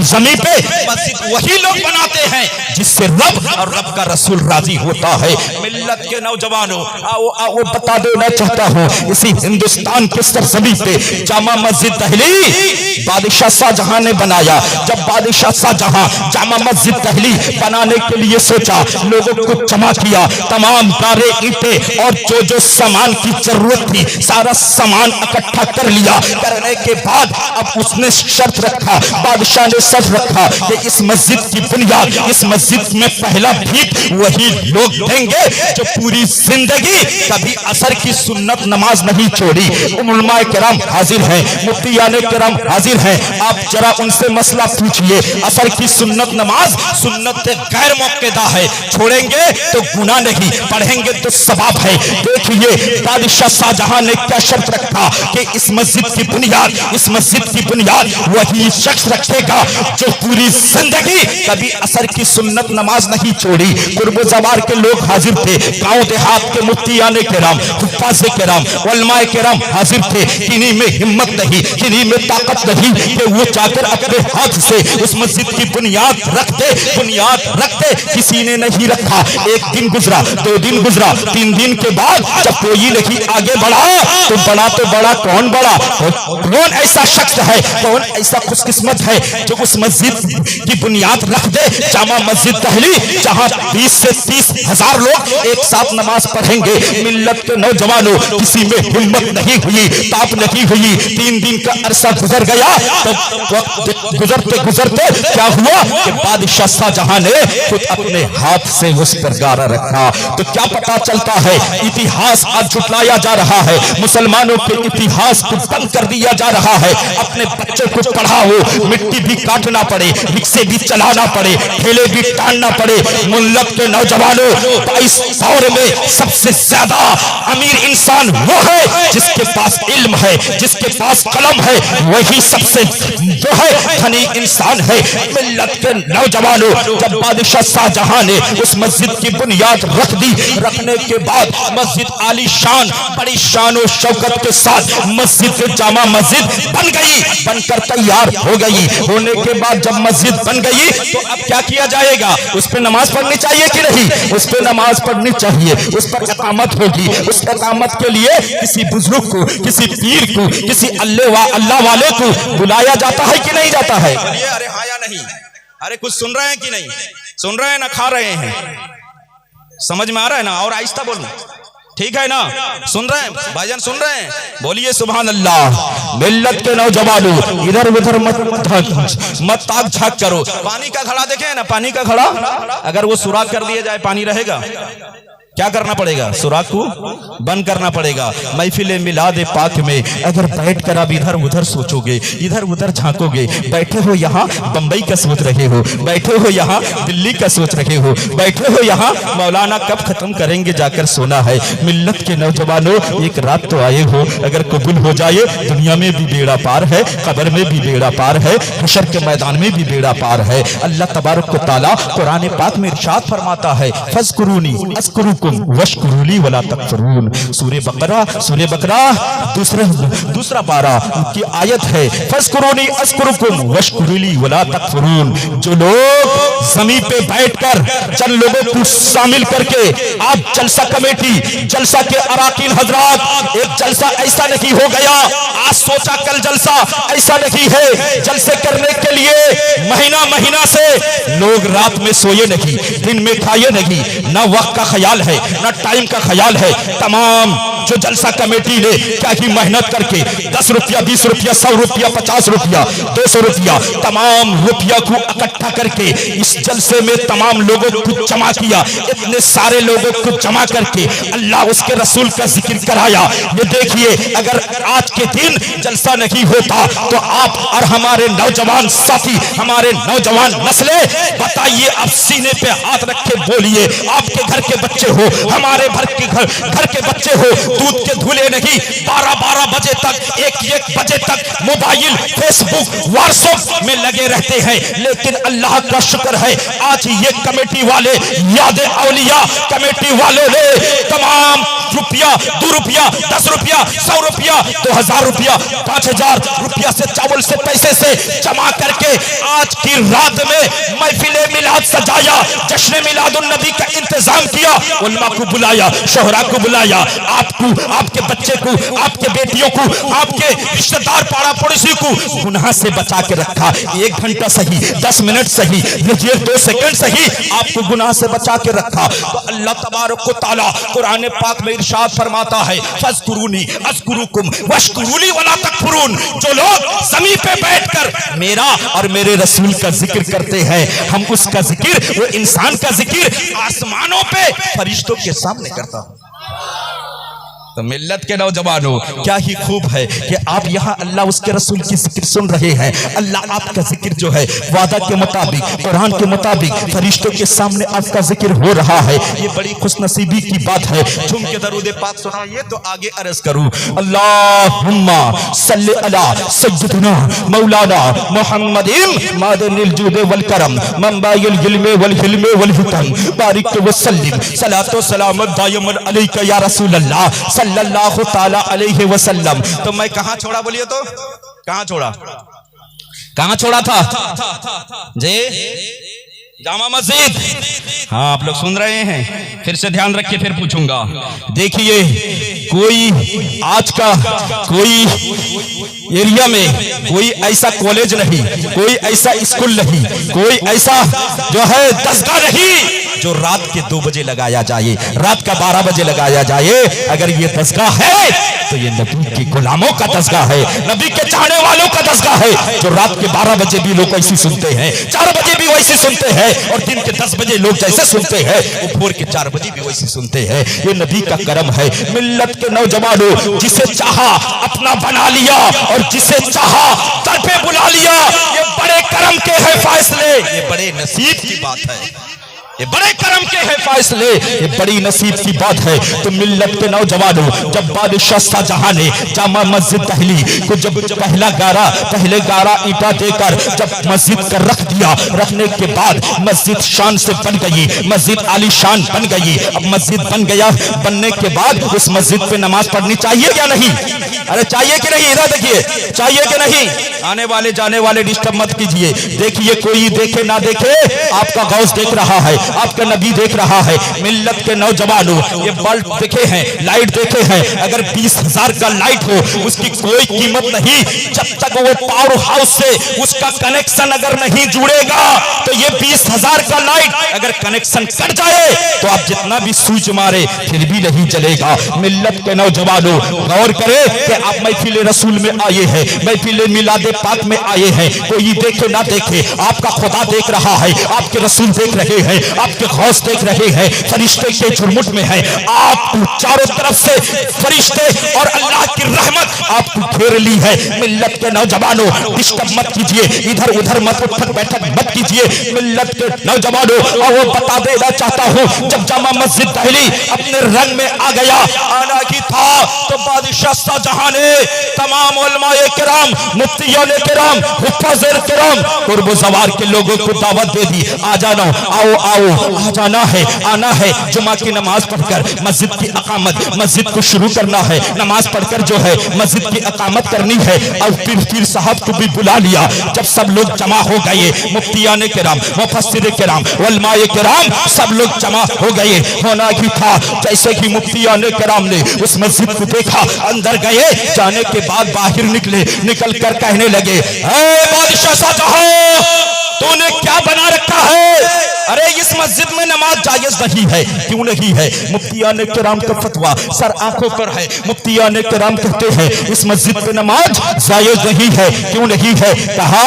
जमीन पे मस्जिद वही लोग बनाते हैं जिससे रब और रब का रसूल राजी होता है। मिल्लत के नौजवानों, आओ आओ बता देना चाहता हूँ, इसी हिंदुस्तान के सरजमीन पे जामा मस्जिद दिल्ली बादशाह शाहजहां ने बनाया। जब बादशाह शाहजहां जामा मस्जिद दिल्ली बनाने के लिए सोचा, लोगों को जमा किया, तमाम तारे ईंटें और जो सामान की जरूरत थी सारा सामान इकट्ठा कर लिया। करने के बाद अब उसने शर्त रखा, बादशाह ने शर्त रखा कि इस मस्जिद की बुनियाद, इस मस्जिद में पहला भीख वही लोग देंगे जो पूरी जिंदगी कभी असर की सुन्नत नमाज नहीं छोड़ी। उलमाए किराम हाजिर हैं, मुफ्तियाने किराम हाजिर हैं। आप जरा उनसे मसला पूछिए, असर की सुन्नत नमाज सुन्नत गैर मौकेदा है, छोड़ेंगे तो गुनाह नहीं, पढ़ेंगे तो सवाब है। देखिए बादशाह शाहजहां ने क्या शर्त रखा कि इस मस्जिद की बुनियाद, इस मस्जिद की बुनियाद वही शख्स रखेगा जो पूरी जिंदगी कभी असर की सुन्नत नमाज नहीं छोड़ी। कुर्ब जवार के लोग हाजिर थे, गांव देहात के मुफ्तियाने किराम, हुफ्फाज़ किराम, उलमाए किराम हाजिर थे। किन्हीं में हिम्मत नहीं, किन्हीं में ताकत नहीं कि वो जाकर अपने हाथ से उस मस्जिद की बुनियाद रखते। किसी ने नहीं रखा। एक दिन गुजरा, 2 दिन गुजरा, 3 दिन के बाद जब कोई नहीं आगे बढ़ा तो बड़ा कौन बड़ा? कौन ऐसा शख्स है, कौन ऐसा खुशकिस्मत है जो उस मस्जिद की बुनियाद रख दे, जामा मस्जिद दहली, जहां 20 से 30 हजार लोग एक साथ नमाज पढ़ेंगे। मिल्लत के नौजवानों, किसी में हिम्मत नहीं हुई, ताप नहीं हुई, 3 दिन का अरसा गुजर गया। तो गुजरते गुजरते क्या हुआ कि बादशाह शाहजहां ने खुद अपने हाथ से उस पर गारा रखा। तो क्या पता चलता है, इतिहास आज झुटलाया जा रहा है, मुसलमानों के इतिहास को बंद कर दिया जा रहा है। अपने बच्चों को पढ़ाओ, मिट्टी भी काटना पड़े, रिक्शे भी चलाना पड़े, ठेले भी टालना पड़े। मुल्लत के नौजवानों, 22 दौर में सबसे ज्यादा अमीर इंसान वो है जिसके पास इल्म है, जिसके पास कलम है, वही सबसे जो है धनी इंसान है। मिल्लत के नौजवानों, जब बादशाह शाहजहां ने उस मस्जिद की बुनियाद रख दी, रखने के बाद मस्जिद आलीशान बड़ी शान और शौकत के साथ मस्जिद जामा मस्जिद बन गई, बनकर तैयार हो गई। होने के बाद जब मस्जिद बन गई तो अब क्या किया जाएगा, उस पर नमाज पढ़नी चाहिए कि नहीं, उस पर नमाज पढ़नी चाहिए, उस पर इकामत होगी। उस इकामत के लिए किसी बुजुर्ग को, किसी पीर को, किसी अल्लाह वाले को बुलाया जाता है कि नहीं जाता है? अरे हाँ या नहीं? अरे कुछ सुन रहे हैं कि नहीं? सुन रहे हैं ना, खा रहे हैं? समझ में आ रहा है ना? और आहिस्ता बोलना, ठीक है ना? सुन रहे हैं भाईजान, सुन रहे हैं? बोलिए सुभान अल्लाह। मिल्लत के नौजवानों, इधर उधर मत ताक झाक करो। पानी का घड़ा देखे ना, पानी का घड़ा अगर वो सुराख कर दिया जाए पानी रहेगा? क्या करना पड़ेगा? सुराख को बंद करना पड़ेगा। महफिल मिलाद पाक में अगर बैठ कर आप इधर उधर सोचोगे, इधर उधर झांकोगे, बैठे हो यहाँ बंबई का सोच रहे हो, बैठे हो यहाँ दिल्ली का सोच रहे हो, बैठे हो यहाँ मौलाना कब खत्म करेंगे जाकर सोना है। मिल्लत के नौजवानों, एक रात तो आए हो, अगर कबूल हो जाए दुनिया में भी बेड़ा पार है, कब्र में भी बेड़ा पार है, हशर के मैदान में भी बेड़ा पार है। अल्लाह तबारक व तआला कुरान पाक में इरशाद फरमाता है, फज़कुरूनी अज़कुरुकुम वशकुरूली वला तकफुरून। सूरे बकरा दूसरा पारा की आयत है, फज़कुरूनी अज़कुरुकुम वशकुरूली वला तकफुरून। जो लोग ज़मीन पे बैठकर चंद लोगों को शामिल करके आप जलसा कमेटी, जलसा के अराकीन हजरात, एक जलसा ऐसा नहीं हो गया आज सोचा कल जलसा, ऐसा नहीं है। जलसे करने के लिए महीना महीना से लोग रात में सोए नहीं, दिन में खाए नहीं, ना वक्त का ख्याल है, ना टाइम का ख्याल है। तमाम जो जलसा कमेटी ने क्या ही मेहनत करके 10 रुपया, 20 रुपया, 100 रुपया, 50 रुपया, 200 रुपया, तमाम रुपया को इकट्ठा करके इस जलसे में तमाम लोगों को जमा किया। इतने सारे लोगों को जमा करके अल्लाह उसके रसूल का जिक्र कराया। ये देखिए, अगर आज के दिन जलसा नहीं होता तो आप और हमारे नौजवान साथी, हमारे नौजवान नस्लें, बताइए, आप सीने पे हाथ रख के बोलिए, आपके घर के बच्चे हो, हमारे घर के बच्चे हो, दूध के धुले नहीं, 12-12 बजे तक, 1-1 बजे तक मोबाइल, फेसबुक, व्हाट्सएप में लगे रहते हैं। लेकिन अल्लाह का शुक्र है, आज ये कमेटी वाले, याद औलिया कमेटी वालों ने तमाम रुपया, 2 रुपया, 10 रुपया, 100 रुपया, 2000 रुपया, 5000 रुपया से चावल से पैसे से जमा करके आज की रात में महफिले मिलाद सजाया, जश्न मिलादुन नबी का इंतजाम किया, उलमा को बुलाया, शोहरा को बुलाया, आपको, आपके बच्चे को, आपके बेटियों को, आपके रिश्तेदार पाड़ा पड़ोसी को गुनाह से बचा के रखा। 1 घंटा सही, 10 मिनट सही, 2 सेकंड सही, आपको गुनाह से बचा के रखा। तो अल्लाह तबारक व तआला कुरान पाक में इरशाद फरमाता है, फज़कुरूनी अज़कुरुकुम वशकुरूली वला तकफुरून। जो लोग ज़मीन पे बैठकर मेरा और मेरे रसूल का जिक्र करते हैं, हम उसका जिक्र, वो इंसान का जिक्र आसमानों पे फरिश्तों के सामने करता हूं। तो मिल्लत के नौजवानों, क्या ही खूब है कि आप यहाँ अल्लाह उसके रसूल की जिक्र सुन रहे हैं। अल्लाह आपका जिक्र जो है वादा के मुताबिक, कुरान के मुताबिक फरिश्तों के सामने आपका जिक्र हो रहा है। ये बड़ी खुशनसीबी की बात है। झूम के दरूद पाक सुनाइए तो आगे अर्ज करूं, अल्लाहुम्मा सल्ली अला सय्यिदना मौलाना मुहम्मदिन मादनिल जूद वल करम मंबाइल इल्म वल हिल्म वल हिकम बारिक व सल्लिम सलातो सलाम दायमन अलैका या रसूल अल्लाह सल्लल्लाहु ताला अलैहि वसल्लम। तो मैं कहां छोड़ा, बोलिए तो कहां छोड़ा था जी? जामा मस्जिद। हाँ, आप लोग सुन रहे हैं, फिर से ध्यान रखिए, फिर पूछूंगा। देखिए, कोई आज का कोई एरिया में कोई ऐसा कॉलेज नहीं, कोई ऐसा स्कूल नहीं, कोई ऐसा जो है दसगाह नहीं जो रात के 2 बजे लगाया जाए, रात का 12 बजे लगाया जाए। अगर ये दसगाह है तो ये नबी के गुलामों का दसगाह है, नबी के चाहने वालों का दसगाह है, जो रात के 12 बजे भी लोग ऐसे सुनते हैं, 4 बजे भी वैसे सुनते हैं, और दिन के 10 बजे लोग जैसे सुनते हैं वो भोर के 4 बजे भी वैसे सुनते हैं। ये नबी का करम है। मिल्लत के नौजवानों, जिसे चाहा अपना बना लिया और जिसे चाहा दर पे बुला लिया। ये बड़े करम के है फैसले, ये बड़े नसीब की बात है, ये बड़े करम के हैं फैसले, ये बड़ी नसीब की बात है। तो मिल्लत के नौजवानों, जब बादशाह शाहजहां ने जामा मस्जिद दहली को जब पहले गारा ईंटा देकर जब मस्जिद का रख दिया, रखने के बाद मस्जिद शान से बन गई, मस्जिद आलीशान बन गई। अब मस्जिद बन गया, बनने के बाद उस मस्जिद पे नमाज पढ़नी चाहिए या नहीं? अरे चाहिए कि नहीं? इधर देखिए, चाहिए कि नहीं? आने वाले जाने वाले डिस्टर्ब मत कीजिए। देखिए, कोई देखे ना देखे, आपका गौस देख रहा है, आपका नबी देख रहा है। मिल्लत के नौजवानों, ये बल्ब देखे हैं, लाइट देखे हैं, अगर 20,000 का लाइट हो उसकी कोई कीमत नहीं जब तक वो पावर हाउस से उसका कनेक्शन अगर नहीं जुड़ेगा। तो ये 20,000 का लाइट अगर कनेक्शन कट जाए तो आप जितना भी स्विच मारे फिर भी नहीं चलेगा। मिल्लत के नौजवानों, गौर करें कि आप महफिल रसूल में आए हैं, महफिल मिलादे पाक में आए हैं। कोई देखे ना देखे, आपका खुदा देख रहा है, आपके रसूल देख रहे हैं, आपके गौस देख रहे हैं, फरिश्ते के झुरमुट में है। आपको चारों तरफ से फरिश्ते और अल्लाह की रहमत आपको घेर ली है। मिल्लत के नौजवानों, डिस्टर्ब मत कीजिए, इधर उधर मत उठक बैठक मत कीजिए। मिल्लत के नौजवानों, और वो बता देना चाहता हूँ, जब जामा मस्जिद दहली अपने रंग में आ गया, आना की था, तो बादशाह शाहजहां ने तमाम उलमाए किराम, मुफ्तियाने किराम, हुफ्फाज़े किराम, कुर्ब ज़वार के लोगों को दावत दे दी, आ जाना, आओ आओ, आ जाना है, आना है। जुमा की नमाज पढ़कर मस्जिद की अकामत, मस्जिद को शुरू करना है, नमाज पढ़कर जो है मस्जिद की अकामत करनी है। और फिर साहब को भी बुला लिया। जब सब लोग जमा हो गए, मुफ्तियाने किराम, मुफस्सिरे किराम, उलमाए किराम, सब लोग जमा हो गए। होना ही था, जैसे कि मुफ्तियाने किराम ने उस मस्जिद को देखा, अंदर गए, जाने के बाद बाहर निकले, निकल कर कहने लगे, ऐ बादशाह शाहजहां, तूने क्या बना रखा है? अरे इस मस्जिद में नमाज जायज नहीं है। क्यों नहीं है? मुफ्तियाने किराम का फतवा सर आंखों पर है। मुफ्तियाने किराम कहते हैं इस मस्जिद में नमाज जायज नहीं है। क्यों नहीं है? कहा,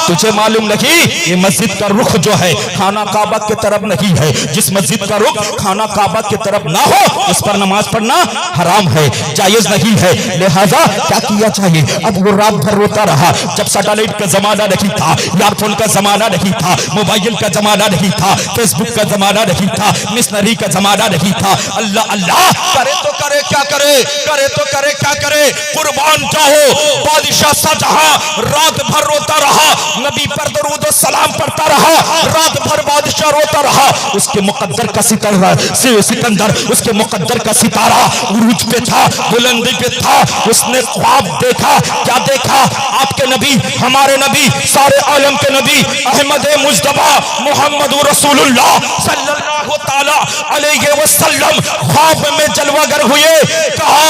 तुझे मालूम नहीं ये मस्जिद का रुख जो है खाना काबा की तरफ नहीं है। जिस मस्जिद का रुख खाना काबा की तरफ ना हो उस पर नमाज पढ़ना हराम है, जायज नहीं है। लिहाजा क्या किया चाहिए? अब वो रात भर रोता रहा। जब सैटेलाइट का जमाना नहीं था, ईयरफोन का जमाना नहीं था, मोबाइल का जमाना नहीं था, फेसबुक का जमाना नहीं था, मिशनरी का जमाना नहीं था। अल्लाह अल्लाह करे तो करे क्या करे, करे तो करे क्या करे, कुर्बान जाओ। बादशाह शाहजहां रात भर रोता रहा, नबी पर दरूद और सलाम पढ़ता रहा, रात भर बादशाह रोता रहा। उसके मुकद्दर का सिकंदर, उसके मुकद्दर का सितारा उरूज पे था, बुलंदी पे था। उसने ख्वाब देखा। क्या देखा? आपके नबी, हमारे नबी, सारे आलम के नबी अहमद मुज्तबा मोहम्मद रसूलुल्लाह सल्लल्लाहु ताला अलैहि वसल्लम ख्वाब में जलवागर हुए। कहा,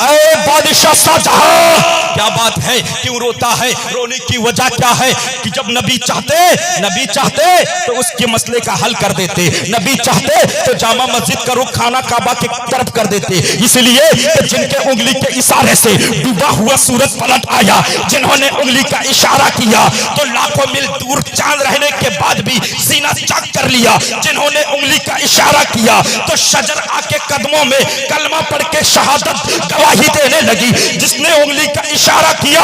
ऐ बादशाह शाहजहां, क्या बात है? क्यों रोता है? रोने की वजह क्या है? कि जब नबी चाहते तो उसके मसले का हल कर देते, नबी चाहते तो जामा मस्जिद का रुख खाना काबा की तरफ कर देते। इसलिए जिनके उंगली के इशारे से डूबा हुआ सूरज पलट आया, जिन्होंने उंगली का इशारा किया तो लाखों मील दूर चांद रहने के बाद भी सीना चाक कर लिया। जिन्होंने उंगली का इशारा किया तो शजर आके कदमों में कलमा पढ़ के शहादत गवाही देने लगी। जिसने उंगली का इशारा किया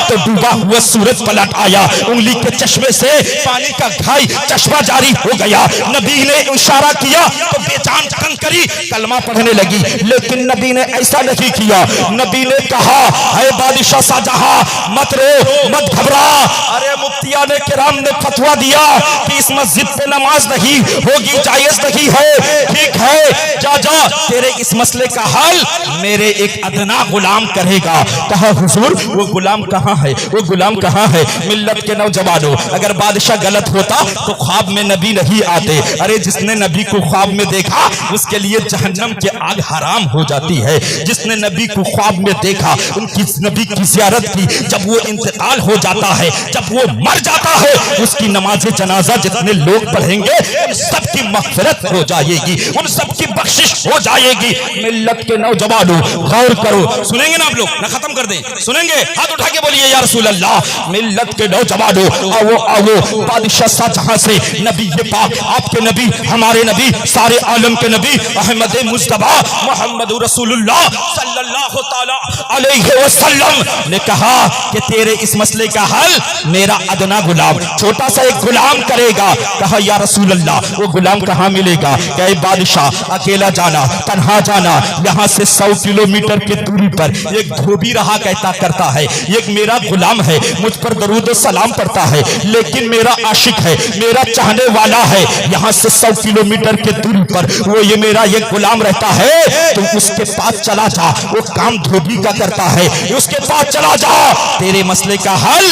तो डूबा हुआ सूरज पलट आया, उंगली के चश्मे से पानी का घाई चश्मा जारी हो गया। नबी ने इशारा किया तो बेजान कंकरी कलमा पढ़ने लगी। लेकिन नबी ने ऐसा नहीं किया। नबी ने कहा, है बादशाह शाहजहां, मत रो, मत घबरा। अरे मुफ्तियाने किराम ने फतवा दिया कि इस मस्जिद पे नमाज नहीं होगी, जायज नहीं है। ठीक है, जा जा, तेरे इस मसले का हल मेरे एक अदना गुलाम करेगा। कहा हुजूर वो गुलाम कहाँ है, वो गुलाम कहाँ है? मिल्लत के नौजवानों, अगर बादशाह गलत होता तो ख्वाब में नबी नहीं आते। अरे जिसने नबी को ख्वाब में देखा उसके लिए जहन्नम की आग हराम हो जाती है। जिसने नबी को ख्वाब में देखा, उनकी नबी की ज़ियारत की, जब वो इंतकाल हो जाता है, जब वो मर जाता है, उसकी नमाज जनाजा जितने लोग पढ़ेंगे उन सबकी मग़फ़िरत हो जाएगी, उन सबकी बख्शिश हो जाएगी। मिल्लत के नौजवानों गौर करो, सुनेंगे ना आप लोग? ना खत्म कर दें, सुनेंगे? हाथ उठा के बोलिए या रसूल अल्लाह। मिल्लत के नौजवानों आओ आओ, बादशाह शाहजहां से नबी ये पाक, आपके नबी, हमारे नबी, सारे आलम के नबी अहमद मुस्तफा मोहम्मद रसूलुल्लाह सल्लल्लाहु ताला अलैहि वसल्लम ने कहा कि तेरे इस मसले का हल मेरा अदना गुलाम, छोटा सा एक गुलाम करेगा। कहा या रसूल अल्लाह वो गुलाम कहाँ मिलेगा? क्या बादशाह अकेला जाना, तन्हा जाना, यहाँ से 100 किलोमीटर की दूरी पर एक धोबी रहा कहता करता है, एक मेरा गुलाम है, मुझ पर दरूद सलाम पड़ता है, लेकिन मेरा आशिक है, मेरा चाहने वाला है, यहाँ से 100 किलोमीटर की दूरी पर वो ये मेरा ये गुलाम रहता है। तुम उसके पास चला जा, वो काम धोबी का करता है, उसके पास चला जा, तेरे मसले का हल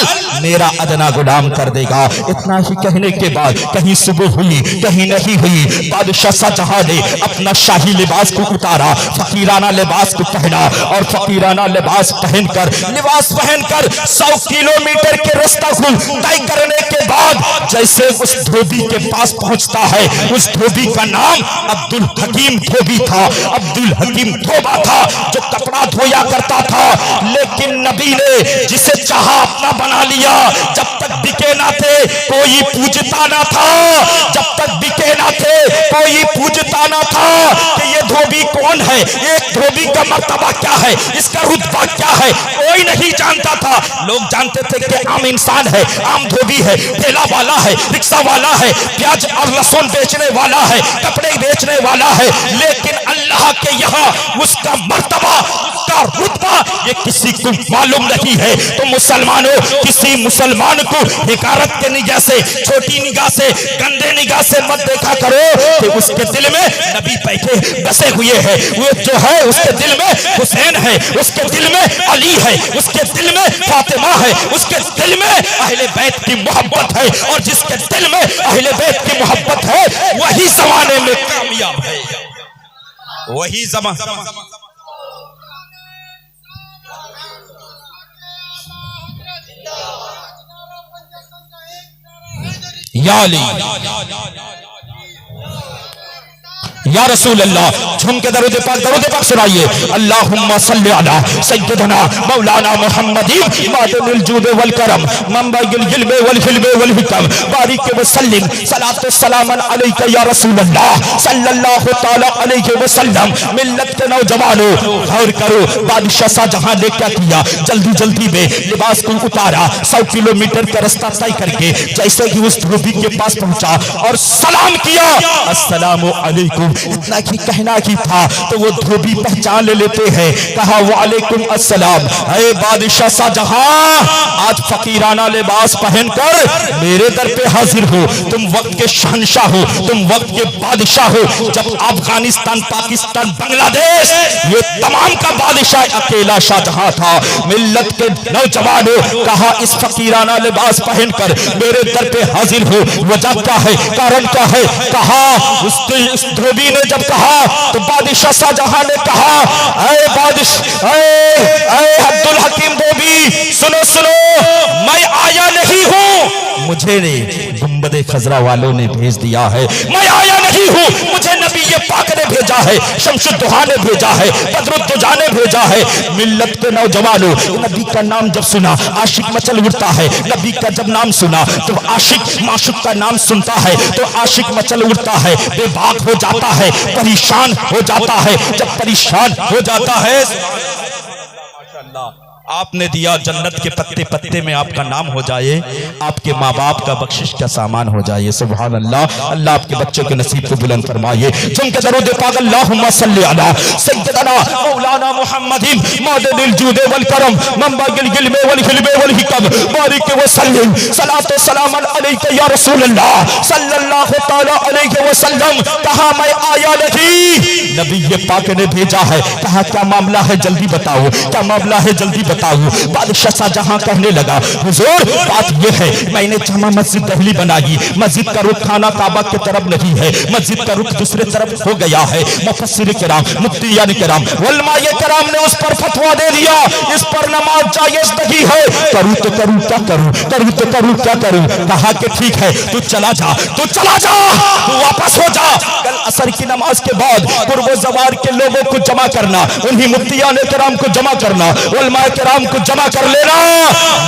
मेरा अदना गुलाम कर देगा। इतना ही कहने के बाद कहीं सुबह हुई कहीं नहीं हुई, बादशाह शाहजहां ने अपना शाही लिबास को उतारा, फकीराना लिबास को पहना और फकीराना लिबास पहनकर 100 किलोमीटर के रास्ता को तय करने के बाद जैसे उस धोबी के पास पहुंचता है, उस धोबी का नाम अब्दुल हकीम धोबी था। अब्दुल हकीम धोबा था जो कपड़ा धोया करता था, लेकिन नबी ने जिसे चाहा अपना बना लिया। जब तक बिके ना थे कोई पूजता ना था, जब तक बिके ना थे कोई पूजता ना था कि ये धोबी कौन है, एक धोबी का मर्तबा क्या है, इसका रुतबा क्या है, कोई नहीं जानता था। लोग जानते थे कि आम इंसान है, आम धोबी है, ठेला वाला है, रिक्शा वाला है, प्याज और लहसुन बेचने वाला है, कपड़े बेचने वाला है, लेकिन अल्लाह के यहाँ उसका मर्तबा, उसका रुतबा ये किसी को मालूम नहीं है। तो मुसलमानों, किसी मुसलमान को हिकारत के निगाह से, छोटी निगाह से, गंदे निगाह से मत देखा करो कि उसके दिल में नबी बैठे बसे हुए हैं। वो जो है उसके दिल में हुसैन है, उसके दिल में अली है, उसके दिल में फातिमा है, उसके दिल में अहले बैत की मोहब्बत है, और जिसके दिल में अहले बैत की मोहब्बत है वही जमाने में कामयाब है, वही जमाना। या अली या रसूल अल्लाह, झूम के दरूद पाक सुनाइए। अल्लाहुम्मा सल्ली अला सय्यदना मौलाना मुहम्मदी मादिल जूद वल करम मंबाइल इल्म वल हिल्म वल हिकम बारिक व सल्लिम सलातो सलामन अलैका या रसूल अल्लाह सल्लल्लाहु तआला अलैहि वसल्लम। मिल्लत के नौजवानों गौर करो, बादशाह शाहजहां ने क्या किया, जल्दी जल्दी में लिबास को उतारा, 100 किलोमीटर का रास्ता तय करके जैसे ही उस धोबी के पास पहुंचा और सलाम किया, अस्सलामु अलैकुम, इतना ही कहना ही था तो वो धोबी पहचान लेते हैं। कहा वालेकुम अस्सलाम, अरे बादशाह शाहजहां आज फकीराना लिबास पहनकर मेरे दर पे हाजिर हो, तुम वक्त के शहंशाह हो, तुम वक्त के बादशाह हो। जब अफगानिस्तान, पाकिस्तान, बांग्लादेश ये तमाम का बादशाह अकेला शाहजहां था। मिल्लत के नौजवानों, कहा इस फकीराना लिबास पहनकर मेरे दर पे हाजिर हो, वजह क्या है, कारण क्या है? कहा उस धोबी ने जब कहा तो बादशाह शाहजहां ने कहा, ऐ बादशाह, ऐ अब्दुल हकीम धोबी, सुनो सुनो, मैं आया नहीं हूं, मुझे ने गुंबदे खजरा वालों ने भेज दिया है। मैं आया नहीं हूं, मुझे नबी ये पाक ने भेजा है, शमसुद्दोहा ने भेजा है, बदरुद्दोजा ने भेजा है। मिल्लत के नौजवानों, नबी का नाम जब सुना आशिक मचल उठता है। नबी का जब नाम सुना तो आशिक, माशूक का नाम सुनता है तो आशिक मचल उठता है, बेबाक हो जाता है, परेशान हो जाता है। जब परेशान हो जाता है, आपने दिया जन्नत के पत्ते पत्ते में आपका नाम हो जाए, आपके माँ बाप का बख्शिश का सामान हो जाए। सुभान अल्लाह। अल्लाह आपके बच्चों के नसीब को बुलंद फरमाइए। झुमके दरूद पाक अल्लाहुम्मा सल्ली अला सय्यदना मौलाना मुहम्मदिन मादिल जूद वल करम मंबागिल गिल्म वल हिल्म वल हिकम बारिक व सल्लिम सलातो सलाम अलैका या रसूल अल्लाह सल्लल्लाहु तआला अलैहि वसल्लम। कहा मैं आया नहीं, नबी ये पाक ने भेजा है। कहा क्या मामला है जल्दी बताओ, क्या मामला है जल्दी बताओ। बादशाह शाहजहां कहने लगा हुजूर बात यह है मैंने जामा मस्जिद पहली बनाई, मस्जिद का रुख खाना काबा की तरफ नहीं है, मस्जिद का रुख दूसरे तरफ हो गया है। मुफस्सिर किराम मुफ्तियान किराम उलमाए किराम ने उस पर फतवा दे दिया इस पर नमाज जायज नहीं है। करूं तो करूं क्या करूं, करूं तो करूं क्या करूं। कहा कि ठीक है तू चला जा, तू चला जा, तू वापस हो जा। कल असर की नमाज के बाद कुर्बो जवार के लोगों को जमा करना, उन्हीं मुफ्तियान किराम को जमा करना, उलमाए किराम को जमा कर लेना।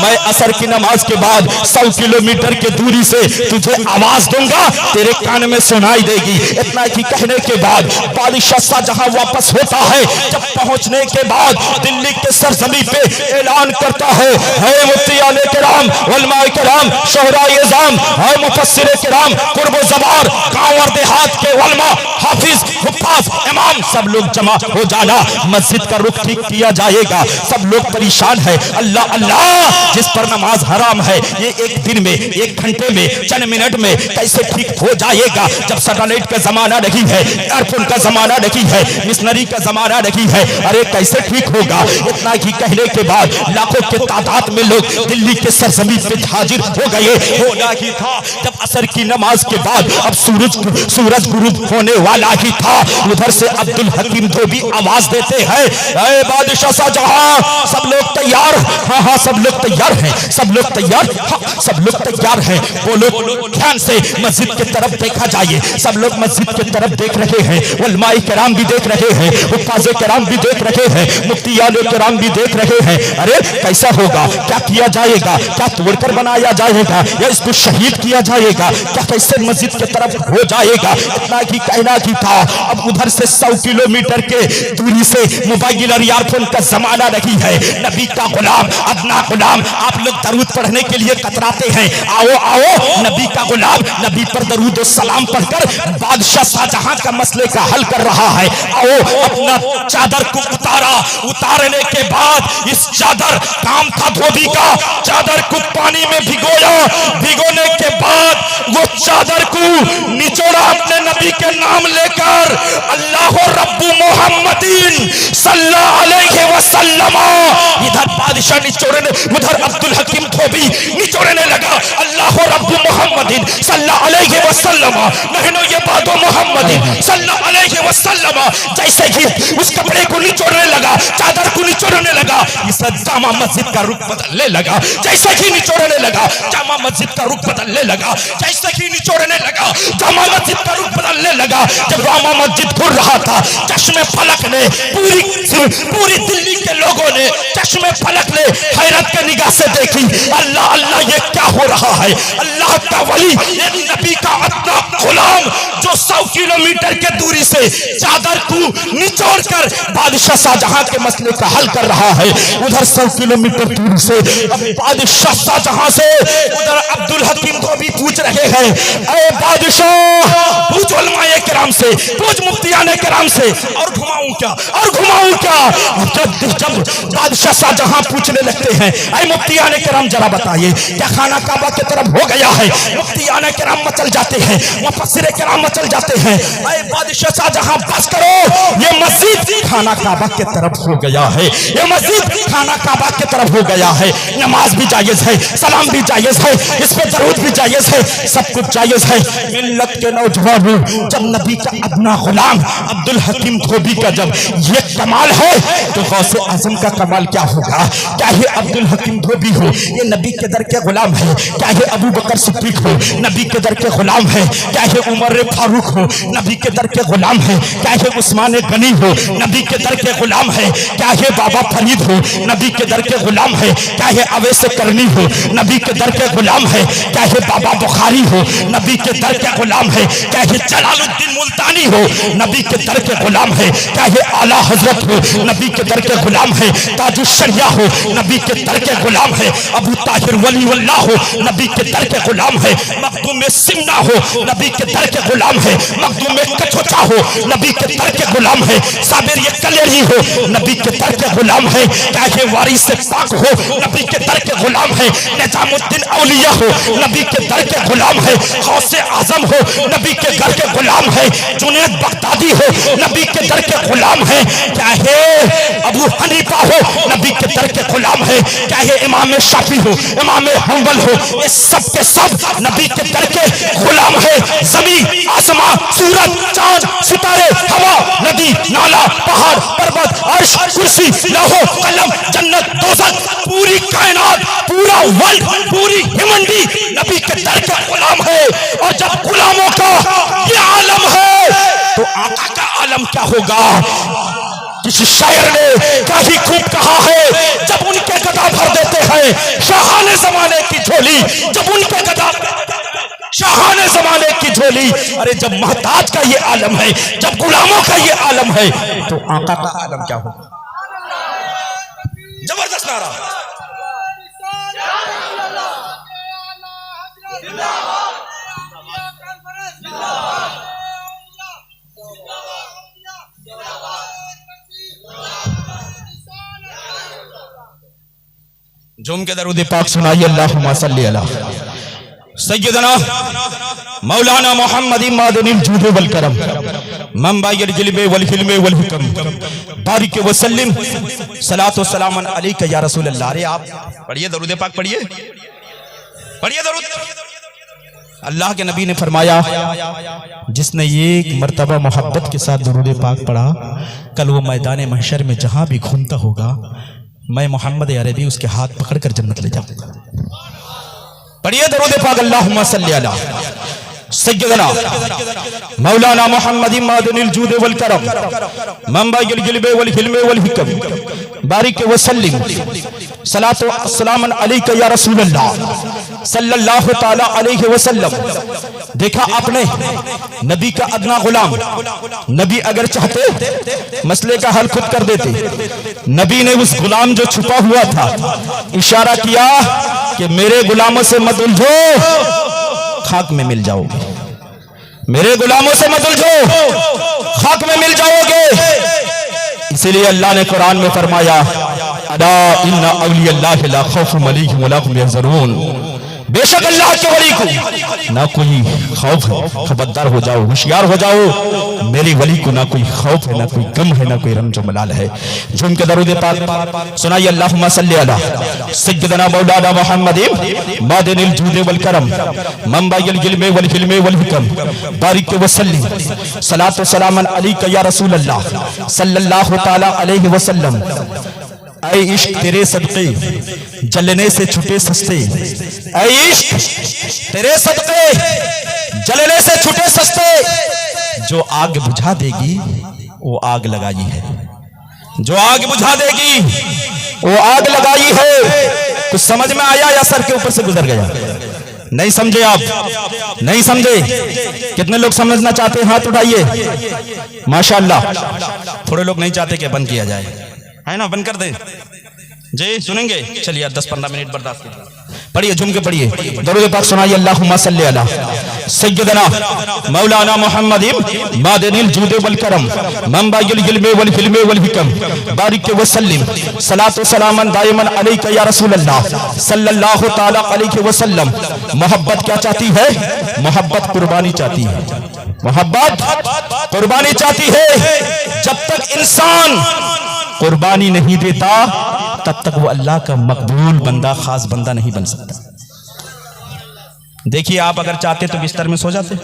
मैं असर की नमाज के बाद 100 किलोमीटर की दूरी से तुझे आवाज दूंगा, तेरे कान में सुनाई देगी। इतना ही कहने के बाद बादशाह शाहजहां वापस होता है। जब पहुंचने के बाद दिल्ली के सरजमी पे ऐलान करता है मुफ्तियान किराम, उलमाए किराम, शोहराए इज़ाम, है मुफस्सिर किराम, कुर्ब ज़बार, गांव और देहात के उलमा, हाफिज, हुफ्फाज, इमाम सब लोग जमा हो जाना। मस्जिद का रुख ठीक किया जाएगा। सब लोग परेशान है। अल्लाह अल्लाह जिस पर नमाज हराम है ये एक दिन में, एक घंटे में, चंद मिनट में कैसे ठीक हो जाएगा। जब सैटेलाइट का जमाना नहीं है, एयरफोन का जमाना नहीं है, मिशनरी का जमाना नहीं है, अरे कैसे ठीक होगा। इतना ही कहने के बाद लाखों के तादाद में लोग दिल्ली के सरजमी पे हाजिर हो गए। होना ही था जब असर की नमाज के बाद अब सूरज गुरूब होने वाला ही था। उधर से अब्दुल हकीम धोबी आवाज देते हैं ऐ बादशाह शाहजहां सब लोग तैयार। हाँ हाँ सब लोग तैयार हैं, सब लोग तैयार, हाँ सब लोग तैयार हैं। बोलो ध्यान से मस्जिद की तरफ देखा जाए। सब लोग मस्जिद की तरफ देख रहे हैं, उलमाए किराम भी देख रहे हैं, हुफ्फाज़े किराम भी देख रहे हैं, मुफ्तियान किराम भी देख रहे हैं। अरे कैसा होगा, क्या किया जाएगा, क्या तोड़कर बनाया जाएगा या इसको शहीद किया जाएगा, क्या कैसे मस्जिद की तरफ हो जाएगा। इतना ही कहना ही था। अब उधर से 100 किलोमीटर के दूरी से मोबाइल और ईयरफोन का जमाना नहीं है। नबी का गुलाम, अदना गुलाम, आप लोग दरूद पढ़ने के लिए कतराते हैं। आओ आओ नबी का गुलाम नबी पर दरूद और सलाम पढ़कर बादशाह शाहजहां का मसले का हल कर रहा है। आओ अपना चादर को उतारा। उतारने के बाद इस चादर काम था धोबी का, चादर को पानी में भिगोया। भिगोने के बाद वो चादर को निचोड़ा अपने नबी के नाम लेकर अल्लाह रब्बु मुहम्मदीन सल्लल्लाहु अलैहि वसल्लम। इधर बादशाह निचोड़ने, उधर अब्दुल हकीम धोबी निचोड़ने लगा अल्लाह रब्बु मुहम्मदीन सल्लल्लाहु अलैहि वसल्लम नहनु ये बादो मुहम्मदीन सल्लल्लाहु अलैहि वसल्लम। जैसे ही उस कपड़े को निचोड़ने लगा, चादर को निचोड़ने लगा, इस जामा मस्जिद का रुख बदलने लगा। जैसे ही निचोड़ने लगा जामा मस्जिद का रुख बदलने लगा। जैसे ही निचोड़ने लगा जामा मस्जिद का रुख बदलने लगा। जब जामा मस्जिद घूर रहा था, चश्मे फलक ने पूरी दिल्ली के लोगों ने चश्मे फलक ने हैरत के निगाह से देखी। अल्लाह अल्लाह ये क्या हो रहा है। अल्लाह का वली, नबी का अपना गुलाम जो 100 किलोमीटर के दूरी से चादर को निचोड़ कर बादशाह शाहजहां के मसले का हल कर रहा है। उधर 100 किलोमीटर दूरी से बादशाह शाहजहां से उधर अब्दुल हकीम को भी पूछ रहे हैं ऐ बादशाह, पूछ उलमाए किराम से, पूछ मुफ्तियान किराम से, और घुमाऊं क्या, और घुमाऊं क्या। जब बादशाह शाहजहां पूछने लगते हैं ऐ मुफ्तियान किराम जरा बताइए क्या खाना काबा की तरफ हो गया है। मुफ्तियान किराम मचल जाते हैं, मुफस्सिर किराम मचल जाते हैं। ऐ बादशाह शाहजहां बस करो, ये मस्जिद खाना काबा की तरफ हो गया है, ये मस्जिद खाना काबा की तरफ हो गया है। नमाज भी जायज है, सलाम भी जायज है, इस पे दरूद भी जायज है, सब कुछ जायज है। मिल्लत के नौजवानों, जब नबी का अपना गुलाम अब्दुल हकीम धोबी का जब ये कमाल है तो गौसे आजम का कमाल क्या होगा। क्या ये अब्दुल हकीम धोबी हो, ये नबी के दर के गुलाम है। क्या ये अबू बकर सिद्दीक हो, नबी के दर के गुलाम है। क्या ये उमर फारूक हो, नबी के दर के गुलाम है। चाहे उस्मान गनी हो, नबी के दर के गुलाम है। चाहे बाबा फरीद हो, नबी के दर के गुलाम है। चाहे अवैस करनी हो, नबी के दर के गुलाम है। चाहे बाबा बुखारी हो, नबी के दर के गुलाम है। चाहे जलालुद्दीन मुल्तानी हो, नबी के दर के गुलाम है। चाहे आला हजरत हो, नबी के दर के गुलाम है। ताजुश्शरिया हो, नबी के दर के गुलाम है। अबू ताहिर वलीउल्लाह हो, नबी के दर के गुलाम है। मखदूम सिमना हो, नबी के दर के गुलाम है। मखदूम कचोचा हो, नबी के दर के गुलाम है। साबिर ये कलेरी हो, नबी के दर के गुलाम है। चाहे वारिस पाक हो, नबी के दर के गुलाम है। निजामुद्दीन औलिया हो, नबी के दर के गुलाम है। गौसे आजम हो, नबी के दर के गुलाम है। जुनैद बगदादी हो, नबी के दर के गुलाम है। चाहे अबू हनीफा हो, नबी के दर के गुलाम है। चाहे इमाम शाफी हो, इमाम हंबल हो, ये सब के सब नबी के दर के गुलाम है। जमीन आसमां सूरज चांद सितारे हवा नदी नाला पहाड़ पर्वत अर्श कुर्सी लौह कलम जन्नत दोज़ख पूरी कायनात पूरा वर्ल्ड पूरी हिमंडी नबी के दर के गुलाम है। और जब गुलामों का ये आलम है तो आका का आलम क्या होगा। किसी शायर ने क्या ही खूब कहा है, जब उनके गदा भर देते हैं शाहाने जमाने की झोली, जब उनके गदा शाहाने जमाने की झोली। अरे जब महताज का ये आलम है, जब गुलामों का ये आलम है तो आका का आलम क्या होगा। जबरदस्त नारा। झूम के दरूद पाक सुनाइए। अल्लाहुम्मा सल्ली अला सय्यदना मौलाना मोहम्मद इमादनिल जूद वल करम मंबाइल गिल्बे वल हिल्मे वल हुक्म बारिक वसल्लिम सलातो सलामन अलैका या रसूल अल्लाह। अरे आप पढ़िए दरूद पाक, पढ़िए पढ़िए दरूद। अल्लाह के नबी ने फरमाया, जिसने एक मर्तबा मोहब्बत के साथ दरूद पाक पढ़ा, कल वो मैदान महशर में जहां भी घूमता होगा, मैं मोहम्मद अरबी उसके हाथ पकड़कर जन्नत ले जाऊंगा। पढ़िए दरूद पाक। अल्लाहुम्मा सल्ली अला सय्यदना मौलाना मोहम्मद इमादनिल जूद वल करम मंबाइल गिल्बे वल हिल्मे वल हुक्म बारिक वसल्लिम सलातो सलामन अलैका या रसूल अल्लाह सल्लल्लाहु तआला अलैहि वसल्लम। देखा आपने, नबी का अदना गुलाम, नबी अगर चाहते मसले का हल खुद कर देते। नबी ने उस गुलाम जो छुपा हुआ था इशारा किया कि मेरे गुलामों से मत उलझो, खाक में मिल जाओगे। मेरे गुलामों से मत उलझो, खाक में मिल जाओगे। इसीलिए अल्लाह ने कुरान में फरमाया, अला इन्ना औलियल्लाहि ला खौफुन अलैहिम वला हुम यहज़रून। बेशक अल्लाह के वली को ना कोई खौफ है, खबरदार हो जाओ, होशियार हो जाओ। मेरे वली को ना कोई खौफ है, ना कोई गम है, ना कोई रंजो मलाल है। झूम के दरूद पाक सुनाइए। अल्लाहुम्मा सल्ली अला सय्यदना मौलाना मोहम्मद मादनिल जूद वल करम मंबाइल गिल्मे वल हिल्मे वल हुक्म बारिक वसल्लिम सलातो सलामन अलैका या रसूल अल्लाह सल्लल्लाहु तआला अलैहि वसल्लम। ऐ इश्क तेरे सदके जलने से छुटे सस्ते, ऐ इश्क तेरे सदके जलने से छुटे सस्ते। जो आग बुझा देगी वो आग लगाई है, जो आग बुझा देगी वो आग लगाई है। कुछ समझ में आया या सर के ऊपर से गुजर गया? नहीं समझे आप? नहीं समझे? कितने लोग समझना चाहते हैं? हाथ उठाइए। माशाअल्लाह। थोड़े लोग नहीं चाहते कि बंद किया जाए, है ना? बंद कर दें जी, सुनेंगे? चलिए 10-15 मिनट बर्दाश्त कीजिए। पढ़िए, झूम के पढ़िए दरूद पाक सुनाइए। अल्लाहुम्मा सल्ली अला सय्यदना मौलाना मोहम्मद मादनिल जूद वल करम मंबाइल गिल्मे वल हिल्मे वल हुक्म बारिक वसल्लिम सलातो सलामन दायमन अलैका या रसूल अल्लाह सल्लल्लाहु तआला अलैहि वसल्लम। मोहब्बत क्या चाहती है? मोहब्बत कुर्बानी चाहती है। मोहब्बत कुर्बानी चाहती है। जब तक इंसान कुर्बानी नहीं देता तब तक वो अल्लाह का मकबूल बंदा, खास बंदा नहीं बन सकता। देखिए, आप अगर चाहते तो बिस्तर में सो जाते,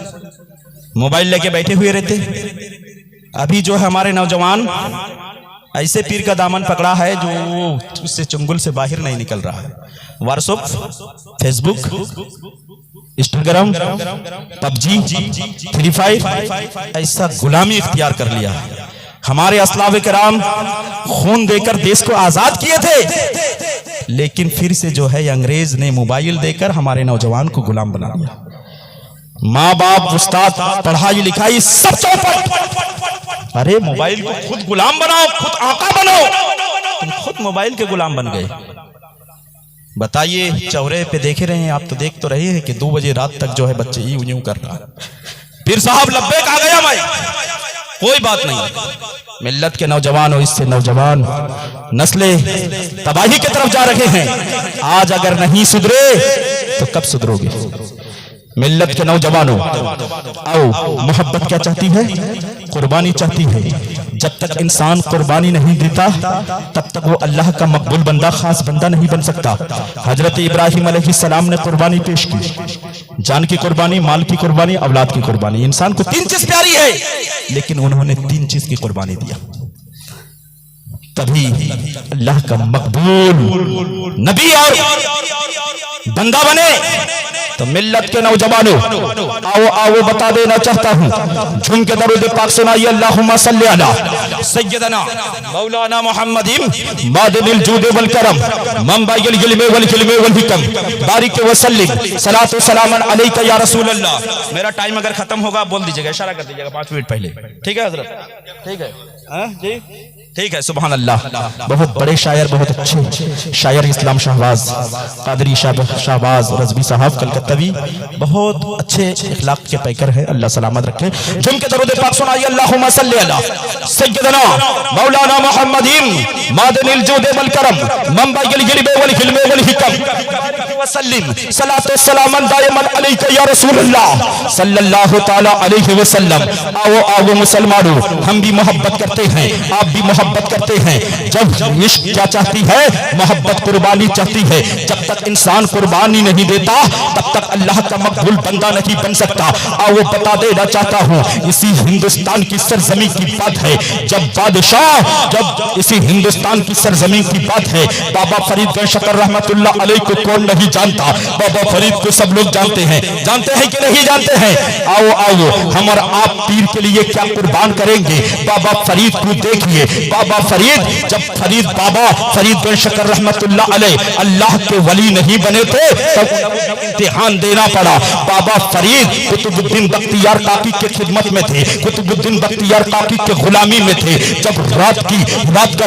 मोबाइल लेके बैठे हुए रहते। अभी जो है हमारे नौजवान ऐसे पीर का दामन पकड़ा है जो उससे चुंगल से बाहर नहीं निकल रहा है। WhatsApp, Facebook, Instagram, PUBG, free fire, ऐसा गुलामी इख्तियार कर लिया है। हमारे असलाफ किराम खून देकर देश को आजाद किए थे, लेकिन फिर से जो है अंग्रेज ने मोबाइल देकर हमारे नौजवान को गुलाम बना दिया। माँ बाप, उस्ताद, पढ़ाई लिखाई सब चौपट। अरे मोबाइल को खुद गुलाम बनाओ, खुद आका बनो। तुम खुद मोबाइल के गुलाम बन गए। बताइए, चौराहे पे देखे रहे हैं आप, तो देख तो रहे हैं कि 2 बजे रात तक जो है बच्चे यूं कर रहा है। फिर साहब लब्बैक आ गया मैं, कोई बात नहीं। मिल्लत के नौजवान और इससे नौजवान नस्लें तबाही की तरफ जा रहे हैं। आज अगर नहीं सुधरे तो कब सुधरोगे? मिल्लत के नौजवानों, आओ, मोहब्बत क्या चाहती है? कुर्बानी चाहती है। जब तक इंसान कुर्बानी नहीं देता तब तक वो अल्लाह का मकबूल बंदा, खास बंदा नहीं बन सकता। हजरत इब्राहिम अलैहिस्सलाम ने कुर्बानी पेश की, जान की कुर्बानी, माल की कुर्बानी, औलाद की कुर्बानी। इंसान को 3 चीज प्यारी है, लेकिन उन्होंने 3 चीज की कुर्बानी दिया, तभी अल्लाह का मकबूल नबी और बंदा बने। तो मिल्लत के नौजवानों, आओ आओ, बता देना चाहता हूँ, झूम के दरूद पाक सुनाइए, अल्लाहुम्मा सल्ली अला सय्यदना मौलाना मुहम्मदिन मादिनिल जूद वल करम मंबाइल इल्म वल हिल्म वल हिकम बारिक व सल्लिम सलातु सलामन अलैका या रसूल अल्लाह। मेरा टाइम अगर खत्म होगा बोल दीजिएगा, इशारा कर दीजिएगा 5 मिनट पहले, ठीक है हजरत? ठीक है, हाँ जी, ठीक है। सुभान अल्लाह। बहुत बड़े शायर, बहुत अच्छे शायर इस्लाम शहबाज कादरी शहबाज रज़वी साहब कलकत्तावी, बहुत अच्छे इखलाक के पैकर है, अल्लाह सलामत रखे। झुम के दरूद पाक सुनाइए, अल्लाहुम्मा सल्ली अला सय्यदना मौलाना मुहम्मदिन मादिनिल जूद वल करम मंबाइल इल्म वल हिल्म वल हिकम व सल्लिम सलातु सलामन दायमन अलैका या रसूल अल्लाह सल्लल्लाहु तआला अलैहि वसल्लम। आओ आओ मुसलमानों, हम भी मोहब्बत करते हैं, आप भी मोहब्बत करते हैं। जब इश्क क्या चाहती है? मोहब्बत कुर्बानी चाहती है। जब तक इंसान कुर्बानी नहीं देता तब तक अल्लाह का मकबूल बंदा नहीं बन सकता। आओ बता देना चाहता हूँ, इसी हिंदुस्तान की सरजमी की बात है, जब बादशाह, जब इसी हिंदुस्तान की सरजमी की बात है। बाबा फरीद गंशकर रहमतुल्लाह अलैह को कौन नहीं जानता? बाबा फरीद को सब लोग जानते हैं, जानते हैं कि नहीं जानते हैं? आओ आओ, हम और आप पीर के लिए क्या कुर्बान करेंगे? बाबा फरीद को देखिए, बाबा फरीद, जब फरीद बाबा फरीद गंशकर रहमतुल्लाह अलैह अल्लाह के वली नहीं बने थे तब इम्तिहान देना पड़ा। बाबा फरीद कुतुबुद्दीन बख्तियार काकी के खिदमत में थे, कुतुबुद्दीन बख्तियार काकी के गुलामी में थे। जब रात का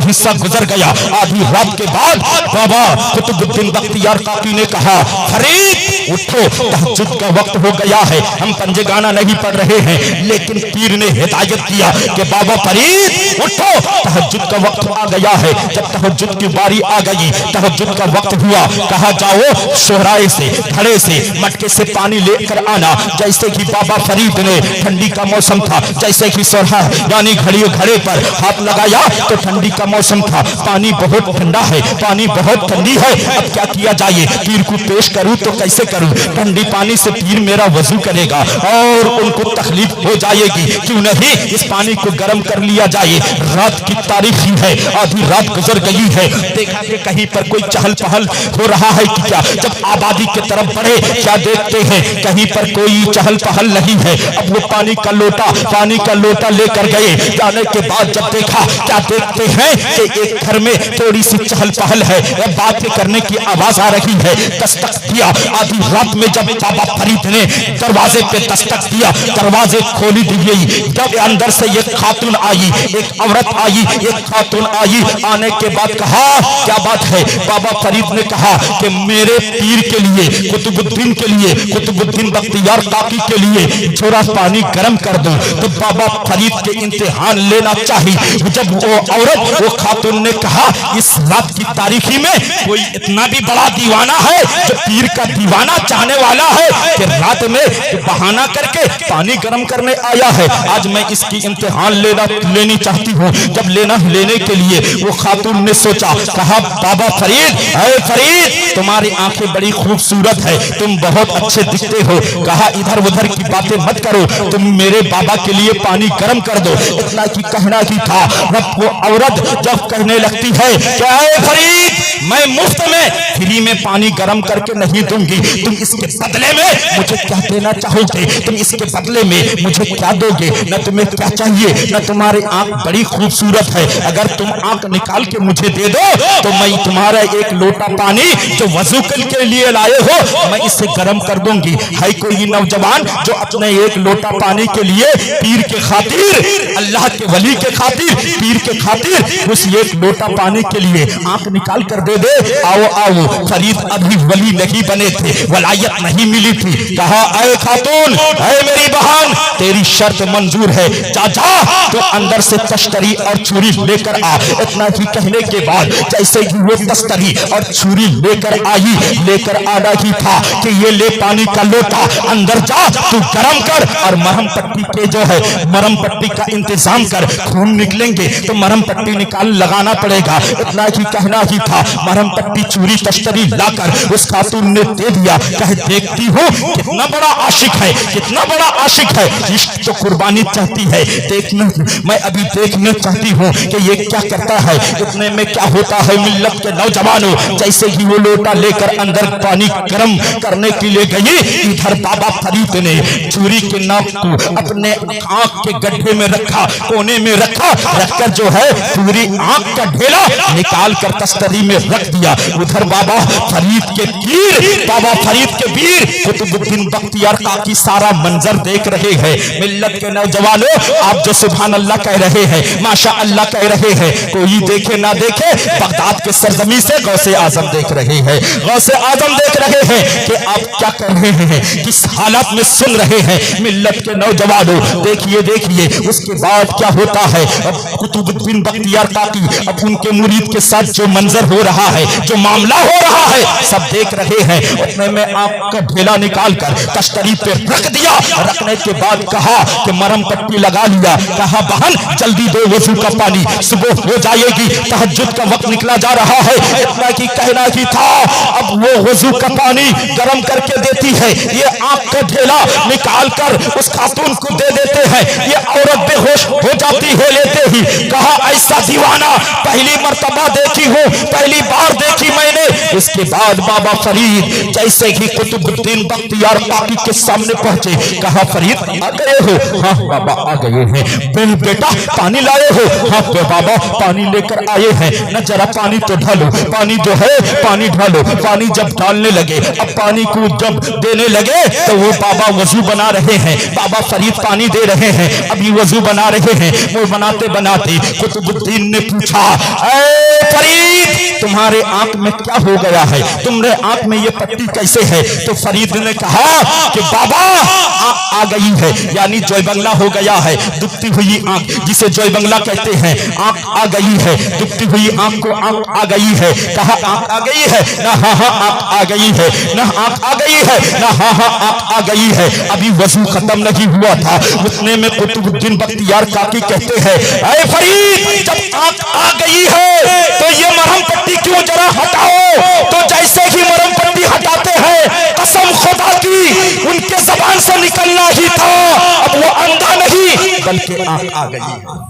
हिस्सा गुजर गया, आधी रात के बाद बाबा कुतुबुद्दीन बख्तियार काकी ने कहा, फरीद उठो, तहज्जुद का वक्त हो गया है। हम पंजगाना नहीं पढ़ रहे हैं, लेकिन पीर ने हिदायत किया कि बाबा फरीद उठो, तहज्जुद का वक्त आ गया है। जब तहज्जुद की बारी आ गई, तहज्जुद का वक्त हुआ, कहा जाओ शोहराए से, घड़े से, मटके से पानी लेकर आना। जैसे कि बाबा फरीद ने, ठंडी का मौसम था, जैसे कि सोहरा यानी घड़े पर हाथ लगाया तो ठंडी का मौसम था, पानी बहुत ठंडा है, पानी बहुत ठंडी है। अब क्या किया जाए? पीर को पेश करूं तो कैसे करूं? ठंडी पानी से पीर मेरा वजू करेगा और उनको तकलीफ हो जाएगी, क्यों नहीं इस पानी को गर्म कर लिया जाए। रात की तारीख ही है, आधी रात गुजर गई है, देखा कि कहीं पर कोई चहल पहल हो रहा है कि क्या? जब आबादी की तरफ बढ़े, क्या देखते हैं? कहीं पर कोई चहल पहल नहीं है। अब वो पानी का लोटा लेकर गए, जाने के बाद जब देखा, क्या देखते हैं कि एक घर में थोड़ी सी चहल पहल है, बातें करने की आवाज आ रही है। दस्तक दिया, आधी रात में जब बाबा फरीद ने दरवाजे पे दस्तक दिया, दरवाजे खोली दी गई। जब अंदर से एक खातून आई, एक औरत आई, एक खातून आई, आने के बाद कहा, क्या बात है? बाबा फरीद ने कहा कि मेरे पीर के लिए, कुतुबुद्दीन के लिए, कुतुबुद्दीन बख्तियार काकी के लिए थोड़ा पानी गर्म कर दो। तो बाबा फरीद के इम्तिहान लेना चाहिए। जब वो औरत, वो खातून ने कहा, इस रात की तारीखी में कोई इतना भी बड़ा दीवाना है जो पीर का दीवाना चाहने वाला है कि रात में बहाना करके पानी गर्म करने आया है। आज मैं इसकी इम्तिहान लेनी चाहती हूँ। जब लेने के लिए वो खातून ने सोचा, कहा, बाबा फरीद, अरे फरीद, तुम्हारी आंखें बड़ी खूबसूरत है, तुम बहुत अच्छे दिखते हो। कहा, इधर उधर की बातें मत करो, तुम मेरे बाबा के लिए पानी गर्म कर दो। इतना की कहना ही था। वो औरत जब कहने लगती है, क्या है फरीद, मैं मुफ्त में फ्री में पानी गर्म करके नहीं दूंगी, तुम इसके बदले में मुझे क्या देना चाहोगे, तुम इसके बदले में मुझे क्या दोगे, न तुम्हें क्या चाहिए, न तुम्हारी आंख बड़ी खूबसूरत है, अगर तुम आंख निकाल के मुझे दे दो तो मैं तुम्हारा एक लोटा पानी जो वजू के लिए लाए हो मैं इसे गर्म कर दूंगी। है कोई नौजवान जो अपने एक लोटा पानी के लिए पीर के खातिर, अल्लाह के वली के खातिर, पीर के खातिर उस एक लोटा पानी के लिए आंख निकाल कर दे दे? आओ आओ, फरीद अभी वली नहीं बने थे, वलायत नहीं मिली थी। कहा ऐ खातून, ऐ मेरी बहन, तेरी शर्त मंजूर है, जा जा तो अंदर से तश्तरी और छुरी लेकर आ। इतना ही कहने के बाद जैसे ही वो तश्तरी और छुरी लेकर आई, लेकर आ रही था कि ये ले पानी का लोटा, अंदर जा तू गरम कर और मरहम पट्टी के जो है मरहम पट्टी का इंतजाम कर, खून निकलेंगे तो मरहम पट्टी निकाल लगाना पड़ेगा। इतना ही कहना ही था, मरहम पट्टी छुरी तश्तरी लाकर उस खातून ने दे दिया। कहे देखती हूँ कितना बड़ा आशिक है, कितना बड़ा आशिक है, इश्क तो कुर्बानी चाहती है, देखना मैं अभी देखना चाहती हूँ कि ये क्या करता है। इतने में क्या होता है मिल्लत के नौजवानों, जैसे ही वो लोटा लेकर अंदर पानी गर्म करने के लिए गई, इधर बाबा फरीद ने छुरी के नाक को अपने आंख के गड्ढे में रखा, कोने में रखा, रखकर जो है पूरी आंख का ढेला निकाल कर तस्तरी में रख दिया। उधर बाबा फरीद के पीर, बाबा फरीद के वीर कुतुबुद्दीन बख्तियार काकी सारा मंजर देख रहे हैं। मिल्लत के नौजवानों, आप जो सुभान अल्लाह कह रहे हैं, माशा अल्लाह कह रहे हैं, कोई देखे ना देखे, बगदाद के सरजमी से गौसे आजम देख रहे हैं, गौसे आजम देख रहे हैं कि आप क्या कर रहे हैं, किस हालत में सुन रहे हैं। मिल्लत के नौजवानों देखिए देखिए उसके बाद क्या होता है। अब कुतुबुद्दीन बख्तियार काकी अब उनके मुरीद के साथ जो मंजर हो रहा है, जो मामला हो रहा है, सब देख रहे हैं। उतने में आपका ढेला निकाल कर तश्तरी पे रख दिया, रखने के बाद कहा कि मरहम पट्टी लगा लिया। कहा बहन जल्दी दो वजू का पानी, सुबह हो जाएगी, तहज्जुद का वक्त निकला जा रहा है। इतना की कहना ही था। अब वो वजू का पानी गर्म करके देती है, ये आंख का ढेला निकाल कर उस खातून को दे देते हैं। ये औरत बेहोश हो जाती है लेते ही। कहा ऐसा दीवाना पहली मर्तबा देखी हूँ, पहली बार देखी मैंने। इसके बाद बाबा फरीद जैसे ही कुतुबुद्दीन बख्तियार काकी के सामने पहुंचे, कहा फरीद आ गए हो? हाँ बाबा आ गए हैं। बेटा पानी लाए हो? हाँ बाबा पानी लेकर आए हैं। न जरा पानी तो ढालो, पानी जो है पानी ढालो। पानी जब डालने लगे, अब पानी को जब देने लगे तो वो बाबा वजू बना रहे हैं। बाबा फरीद पानी दे रहे हैं, अभी वजू बना रहे हैं। वो बनाते बनाते कुतुबुद्दीन ने पूछा, ऐ फरीद तुम्हारे आंख में क्या हो गया है, तुम्हारे आंख में ये पट्टी कैसे है? तो फरीद ने कहा कि बाबा आंख आ गई है, यानी जय बंगला हो गया है, दुखती हुई आंख जिसे जय बंगला कहते हैं, आंख आ गई है, दुखती हुई आंख को आंख आ गई है। कहा आंख आ गई है? ना हाँ हाँ आंख आ गई है, ना आंख आ गई है, ना हाँ हाँ आंख आ गई है। अभी वजू खत्म नहीं हुआ था, उतने में कुतुबुद्दीन बख्तियार काकी कहते हैं, ऐ फरीद जब आंख आ गई है तो ये मरहम पट्टी क्यों जरा हटाओ। तो जैसे ही मरहम पट्टी हटाते हैं, कसम खुदा की उनके जबान से निकलना ही था, अब वो अंधा नहीं बल्कि आंख आ गई।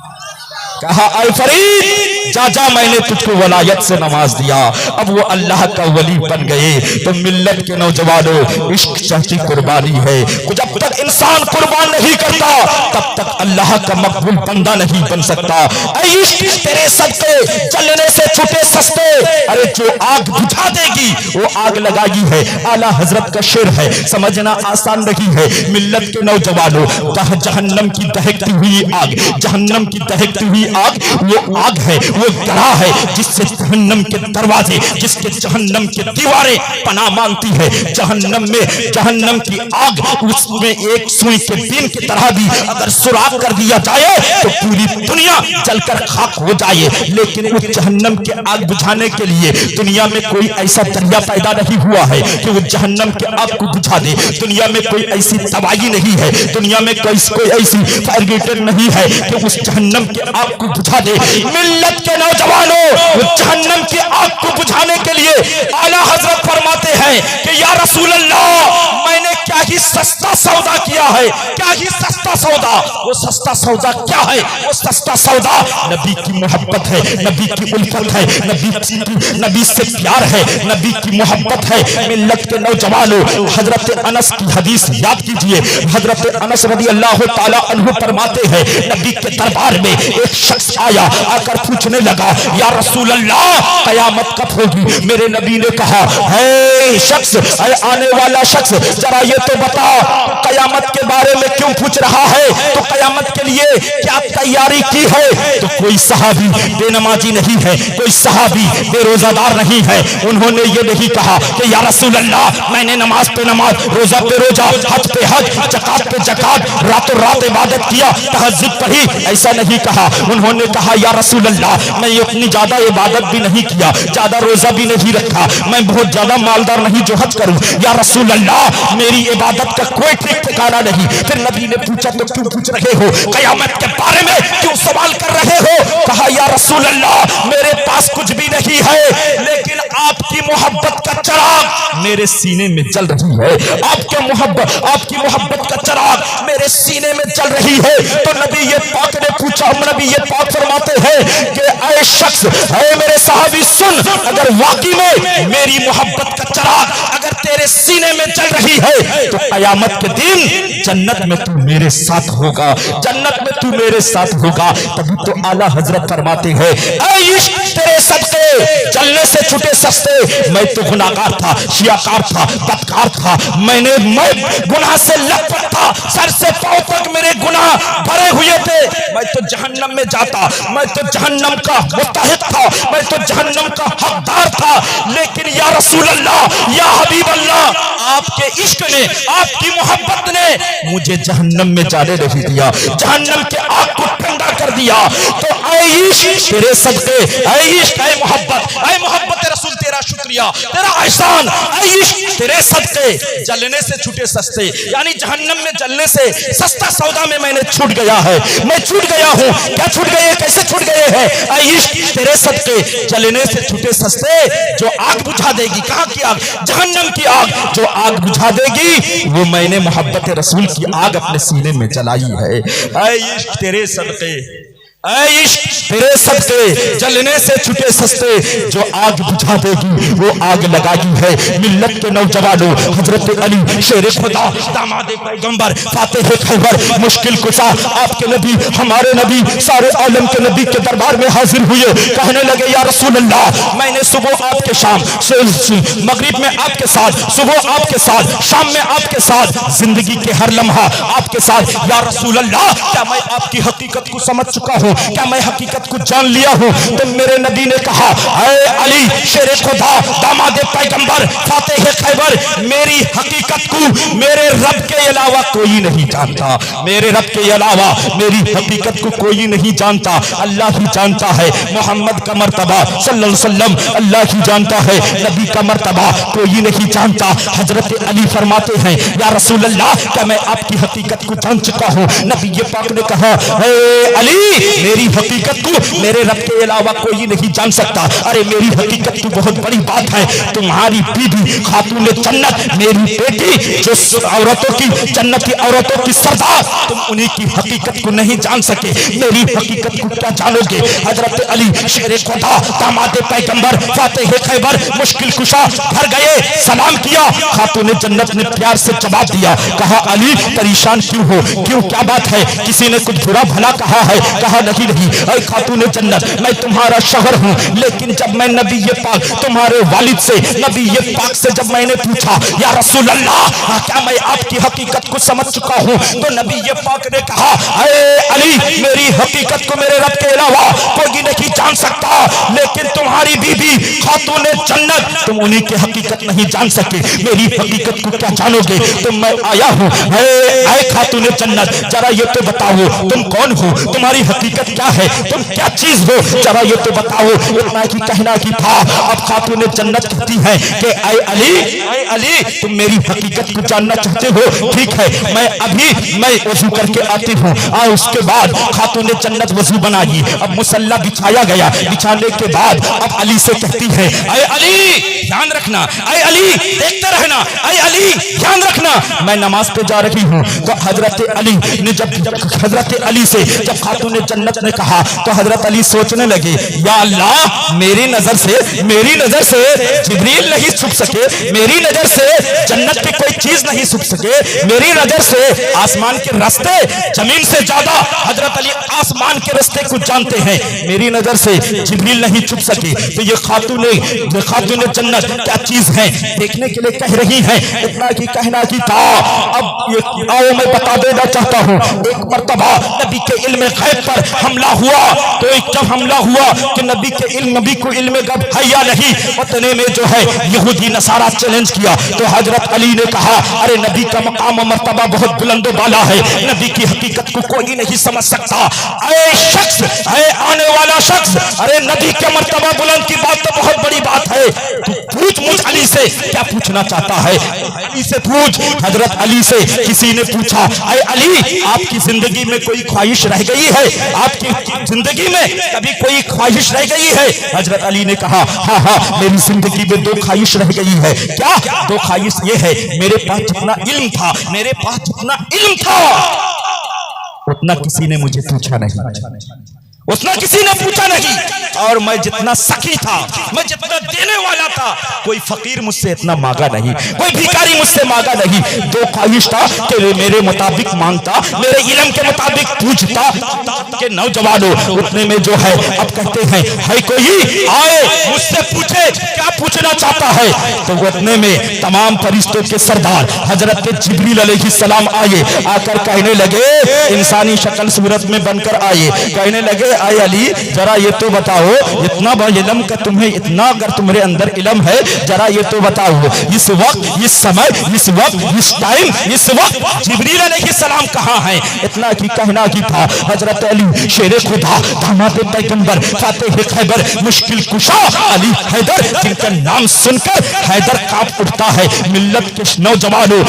कहा ऐ फरीद जा जा मैंने तुझको वलायत से नवाज दिया, अब वो अल्लाह का वली बन गए। तो मिल्लत के नौजवानों इश्क चाहती कुर्बानी है, जब तक इंसान कुर्बान नहीं करता तब तक अल्लाह का मकबूल बंदा नहीं बन सकता। ऐ इश्क तेरे सदके चलने से छूटे सस्ते, अरे जो आग बुझा देगी वो आग लगाई है। आला हजरत का शेर है, समझना आसान नहीं है। मिल्लत के नौजवानों जहन्नम की दहकती हुई आग, जहन्नम की दहकती हुई आग वो आग है, वो गड़ा है जिससे जहन्नम के दरवाजे, जिसके जहन्नम की दीवारें पनाह मांगती है। जहन्नम में जहन्नम की आग, उसमें एक सुई के बीन की तरह भी अगर सुराख कर दिया जाए तो पूरी दुनिया जलकर खाक हो जाए। लेकिन उस जहन्नम की आग बुझाने के लिए दुनिया में कोई ऐसा दरिया पैदा नहीं हुआ है कि वो जहन्नम के आग को बुझा दे। दुनिया में कोई ऐसी दवाई नहीं है, दुनिया में कोई ऐसी फायर ब्रिगेड नहीं है कि उस जहन्नम के आग को बुझा दे। मिल्लत के नौजवानों, जहन्नम की आग को बुझाने के लिए आला हजरत फरमाते हैं कि या रसूल अल्लाह, मैंने क्या ही सस्ता सौदा किया है, क्या ही सस्ता सौदा। वो सस्ता सौदा क्या है? वो सस्ता सौदा नबी की मोहब्बत है, नबी की उल्फत है, नबी से प्यार है, नबी की मोहब्बत है। मिल्लत के नौजवानों, हजरत अनस की हदीस याद कीजिए। हजरत अनस रज़ी अल्लाह ताला अन्हु फरमाते हैं, नबी के दरबार में एक शख्स आया, आकर पूछने लगा, या रसूल अल्लाह, कयामत कब होगी? मेरे नबी ने कहा, है शख्स, आने वाला शख्स, जरा ये तो बता, कयामत के बारे में क्यों पूछ रहा है? तो कयामत के लिए क्या तैयारी की है? तो कोई सहाबी बेनमाजी नहीं है, कोई सहाबी बेरोजादार नहीं है। उन्होंने ये नहीं कहा कि या रसूल अल्लाह, मैंने नमाज पे नमाज, रोजा पे रोजा, हज पे हज, जकात पे जकात, रातों रात इबादत किया, तहज्जुद पढ़ी, ऐसा नहीं कहा। उन्होंने कहा, या रसूल अल्लाह, मैं इतनी ज्यादा इबादत भी नहीं किया, ज्यादा रोजा भी नहीं रखा, मैं बहुत ज्यादा मालदार नहीं जो हज करूं। या रसूल अल्लाह, मेरी इबादत का कोई ठीक ठिकाना नहीं। फिर नबी ने पूछा, तो क्यों पूछ रहे हो? कयामत के बारे में क्यों सवाल कर रहे हो? कहा, या रसूल अल्लाह, मेरे पास कुछ भी नहीं है, लेकिन आपकी मोहब्बत का चिराग मेरे सीने में जल रही है। आपकी मोहब्बत का चिराग मेरे सीने में जल रही है। तो नबी ये पाक ने पूछा, नबी ये पाक फरमाते हैं कि ऐ शख्स, ऐ मेरे साहबी सुन, अगर वाकई में मेरी मोहब्बत का चिराग अगर तेरे सीने में जल रही है, तो कयामत के दिन जन्नत में तू मेरे साथ होगा, जन्नत में तू मेरे साथ होगा। तभी तो आला हजरत फरमाते हैं, ऐ इश्क तेरे सदके चलने से छूटे सस्ते। मैं तो गुनाहगार था, शियाकार था, बदकार था, मैं गुनाह से लथपथ था, सर से पांव तक मेरे गुनाह भरे हुए थे। मैं तो जहन्नम में जाता, मैं तो जहन्नम का मुत्तहिद था, मैं तो जहन्नम का हकदार था। लेकिन या रसूल अल्लाह, या हबीब अल्लाह, आपके इश्क ने, आपकी मोहब्बत ने मुझे जहन्नम में जाने नहीं दिया, जहन्नम के आग को ठंडा कर दिया। तो ऐ इश्क तेरे सदके, ऐ इश्क, ऐ मोहब्बत रसूल, तेरा शुक्रिया, तेरा एहसान, ऐ इश्क तेरे सदके जलने से छूटे सस्ते, यानी जहन्नम में जलने से सस्ता सौदा में मैंने छूट गया है, मैं छूट गया हूं। क्या छूट गए, कैसे छूट गए हैं? ऐ इश्क तेरे सदके जलने से छूटे सस्ते, जो आग बुझा देगी, कहां की आग? जहन्नम की आग, जो आग बुझा देगी वो मैंने मोहब्बत रसूल की आग अपने सीने में जलाई है। ऐ इश्क तेरे सदके, ऐ इश्क तेरे सदके जलने से छुटे सस्ते, जो आग बुझा देगी वो आग लगाई है। मिल्लत के नौजवानों, हजरत अली शेर खुदा, दामाद पैगंबर, फातिह खैबर, मुश्किल कुशा, आपके नबी, हमारे नबी, सारे आलम के नबी के दरबार में हाजिर हुए। कहने लगे, या रसूल अल्लाह, मैंने सुबह आपके शाम, मगरिब में आपके साथ, सुबह आपके साथ, शाम में आपके साथ, जिंदगी के हर लम्हा आपके साथ। या रसूल अल्लाह, क्या मैं आपकी हकीकत को समझ चुका हूँ? क्या मैं हकीकत को जान लिया हूँ? तो मेरे नबी ने कहा, ऐ अली शेर खुदा, दामाद पैगंबर, फातिह खैबर, मेरी हकीकत को मेरे रब के अलावा कोई नहीं जानता, मेरे रब के अलावा मेरी हकीकत को कोई नहीं जानता, अल्लाह ही जानता है। मोहम्मद का मर्तबा सल्लल्लाहु अलैहि वसल्लम अल्लाह ही जानता है, नबी का मर्तबा कोई नहीं जानता। हजरत अली फरमाते हैं, या रसूल अल्लाह, क्या मैं आपकी हकीकत को जान चुका हूँ? नबी ये पाक ने कहा, ऐ अली, मेरी हकीकत को मेरे रब के अलावा कोई नहीं जान सकता। अरे मेरी हकीकत की बहुत बड़ी बात है, तुम्हारी बीबी खातून जन्नत, मेरी बेटी, जो औरतों की जन्नत की औरतों की सरदार, तुम उन्हीं की हकीकत को नहीं जान सके, मेरी हकीकत को क्या जानोगे? हजरत अली शेर खुदा, दामाद पैगंबर, फातिह खैबर, मुश्किल कुशा घर गए, सलाम किया। खातून जन्नत ने प्यार से जवाब दिया, कहा, अली परेशान क्यों हो? क्यों, क्या बात है? किसी ने कुछ बुरा भला कहा है? कहा, नहीं, ऐ खातून जन्नत, मैं तुम्हारा शौहर हूँ, लेकिन जब मैं नबी ये पाक, तुम्हारे वालिद से, नबी ये पाक से जब मैंने पूछा, या रसूल अल्लाह, क्या मैं आपकी हकीकत को समझ चुका हूँ? तो नबी ये पाक ने कहा, ऐ अली, मेरी हकीकत को मेरे रब के अलावा कोई नहीं जान सकता, लेकिन तुम्हारी बीबी खातूने जन्नत, तुम उन्हीं की हकीकत नहीं जान सके, मेरी हकीकत को क्या जानोगे? तो मैं आया हूँ, ऐ खातूने जन्नत, जरा ये तो बताओ तुम कौन हो, तुम्हारी हकीकत क्या है, तुम क्या चीज हो, जरा ये तो बताओ। इतना की कहना की था। अब खातूने जन्नत कहती है कि ऐ अली, तुम मेरी हकीकत को जानना चाहते हो, ठीक है, मैं वजू करके आती हूँ। और उसके बाद खातूने जन्नत वजू बनाई, अब मुसल्ला बिछाया गया, बिछाने के बाद अब अली से कहती है, ऐ अली ध्यान रखना, ऐ अली देखते रहना, ऐ अली ध्यान रखना, मैं नमाज पे जा रही हूँ। तो हजरत अली ने जब हजरत अली से जब खातूने जन्नत ने कहा, तो हजरत अली सोचने लगे, या अल्लाह, मेरी नजर से जिब्रील नहीं छुप सके, मेरी नजर से जन्नत की कोई चीज नहीं छुप सके, मेरी नजर से आसमान के रास्ते जमीन से ज्यादा हजरत अली आसमान के रास्ते को जानते हैं, मेरी नजर से जिब्रील नहीं छुप सके। तो ये खातूने जन्नत क्या चीज है देखने के लिए कह रही है। इतना की कहना की था। अब ये आओ मैं बता देना चाहता हूँ, एक मर्तबा नबी के इल्म गैब पर हमला हुआ। तो एक जब हमला हुआ कि नबी को इल्म गैब है या नहीं, उतने में जो है यहूदी नसारा चैलेंज किया। तो हजरत अली ने कहा, अरे नबी का मकाम मर्तबा बहुत बुलंद वाला है, नबी की हकीकत को कोई नहीं समझ सकता। आने वाला शख्स, अरे नबी के मर्तबा बुलंद की बात तो बहुत बड़ी बात है, तू पूछ मुझ अली से क्या पूछना चाहता है, अली से पूछ। हजरत अली से किसी ने पूछा, अरे अली, आपकी जिंदगी में कोई ख्वाहिश रह गई है, आपकी जिंदगी में कभी कोई ख्वाहिश रह गई है? हजरत अली ने कहा, हाँ, मेरी जिंदगी में दो ख्वाहिश रह गई है। क्या? दो ख्वाहिश ये है, मेरे पास जितना इल्म था उतना किसी ने मुझे पूछा नहीं, और मैं जितना सखी था, मैं जितना देने वाला था, कोई फकीर मुझसे इतना मांगा नहीं, कोई भिखारी मुझसे मांगा नहीं। दो ख्वाहिश था कि मेरे मुताबिक मांगता, मेरे इल्म के मुताबिक पूछता कि नौजवानों। उतने में जो है अब कहते हैं, है कोई आए मुझसे पूछे क्या पूछना चाहता है। तो उतने में तमाम फरिश्तों के सरदार हजरत जिब्रील अलैहिस्सलाम आए, आकर कहने लगे, इंसानी शक्ल सूरत में बनकर आए, कहने लगे, आए अली, जरा ये तो बताओ, इतना इल्म का तुम्हें, इतना अगर तुम्हारे अंदर इल्म है, जरा ये तो बताओ, इस वक्त, इस समय, इस टाइम, इस वक्त जिब्रील अलैहिस्सलाम कहाँ हैं? इतना की कहना की था। हजरत अली शेरे खुदा, दामाद पैगंबर, फातिह खैबर, मुश्किल कुशा अली हैदर, जिनका नाम सुनकर हैदर कांप उठता है। मिल्लत के नौजवानों,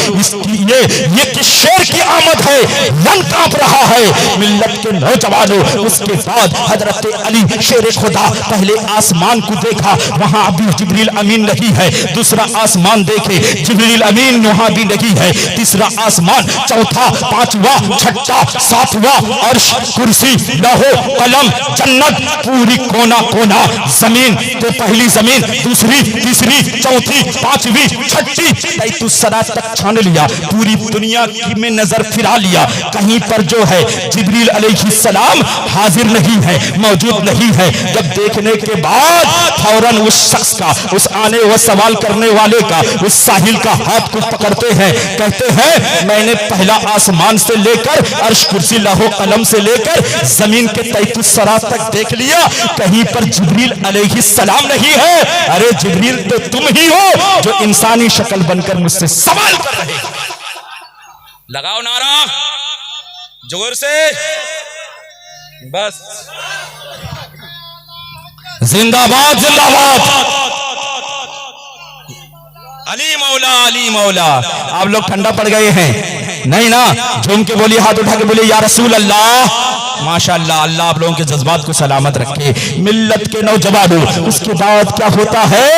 ये किस शेर की आमद है, रन कांप रहा है मिल्लत के नौजवानों। उसके बाद हजरत अली शेर खुदा पहले आसमान को देखा, वहां अभी जिब्रील अमीन नहीं है। दूसरा आसमान देखे, जिब्रील अमीन वहां भी नहीं है। तीसरा आसमान, चौथा, पांचवा, छठा, सातवां, अर्श, कुर्सी, लौह कलम, जन्नत, पूरी कोना कोना जमीन। तो पहली जमीन, दूसरी, तीसरी, चौथी, पांचवी, छठी, तू सरा तक छान लिया, पूरी दुनिया में नजर फिरा लिया, कहीं पर जो है जिब्रील अलैहिस्सलाम हाजिर नहीं है, मौजूद नहीं है। जब देखने के बाद फौरन उस शख्स का, उस आने व सवाल करने वाले का, उस साहिल का हाथ को पकड़ते हैं, कहते हैं, मैंने पहला आसमान से लेकर अर्श, कुर्सी, लौह कलम से लेकर जमीन के 33 सरा तक देख लिया, कहीं पर जिब्रील अलैहिस्सलाम नहीं है। अरे जिब्रील तो तुम ही हो जो इंसानी शक्ल बनकर मुझसे सवाल कर रहे हो। लगाओ नारा जोर से, बस जिंदाबाद जिंदाबाद, अली मौला अली मौला। आप लोग ठंडा पड़ गए हैं? नहीं ना? झूम के बोलिए, हाथ उठा के बोलिए, या रसूल अल्लाह। माशाअल्लाह, अल्लाह आप लोगों के जज्बात को सलामत रखे। मिल्लत के नौजवानों, उसके बाद क्या होता है?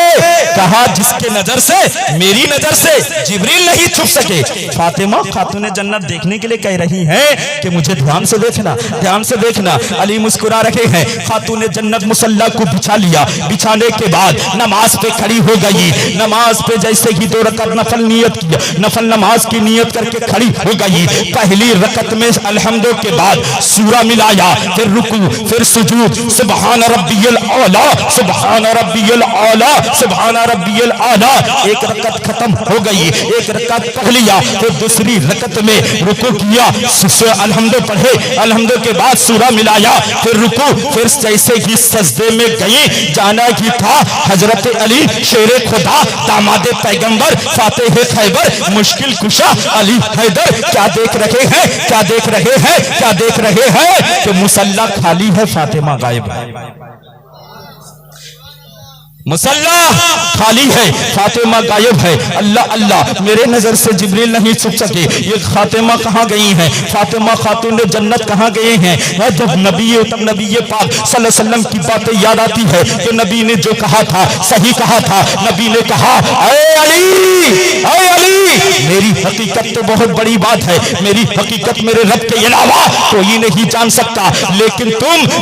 कहा, जिसके नजर से, मेरी नजर से जिब्रील नहीं छुप सके। फातिमा खातूने जन्नत देखने के लिए कह रही हैं कि मुझे ध्यान से देखना, ध्यान से देखना। अली मुस्कुरा रहे हैं। खातूने जन्नत मुसल्ला को बिछा लिया, बिछाने के बाद नमाज पे खड़ी हो गई। नमाज पे जैसे ही 2 रकात नफल नियत किया, नफल नमाज की नियत करके खड़ी हो गई। पहली रकत में अल्हम्दुलिल्लाह के बाद सूरा मिलाया, फिर रुकू, फिर सुजूद, सुभान रब्बियल आला, सुभान रब्बियल आला, सुभान रब्बियल आला। एक रकत खत्म हो गई, एक रकत पढ़ लिया, फिर दूसरी रकत में रुकू किया, अलहम्दु पढ़े, अलहम्दु के बाद सूरा मिलाया, फिर रुकू, फिर जैसे ही सजदे में गई, जाना ही था हजरत अली शेरे खुदा, दामादे पैगंबर, फातेह खैबर, मुश्किल कुशा अली हैदर। क्या देख रहे हैं, क्या देख रहे हैं, क्या देख रहे हैं कि मुसल्ला खाली है, फातिमा गायब है। मुसल्ला खाली है, फातिमा गायब है। अल्लाह अल्लाह, मेरे नजर से जिब्रील नहीं छुप सके, ये फातिमा कहाँ गई हैं, फातिमा खातून जन्नत कहाँ गए हैं। जब नबी तब नबी पाक सल्लल्लाहु अलैहि वसल्लम की बातें याद आती है कि नबी ने जो कहा था सही कहा था। नबी ने कहा, ऐ अली, ऐ अली, मेरी हकीकत तो बहुत बड़ी बात है, मेरी हकीकत मेरे रब के अलावा कोई नहीं जान सकता, लेकिन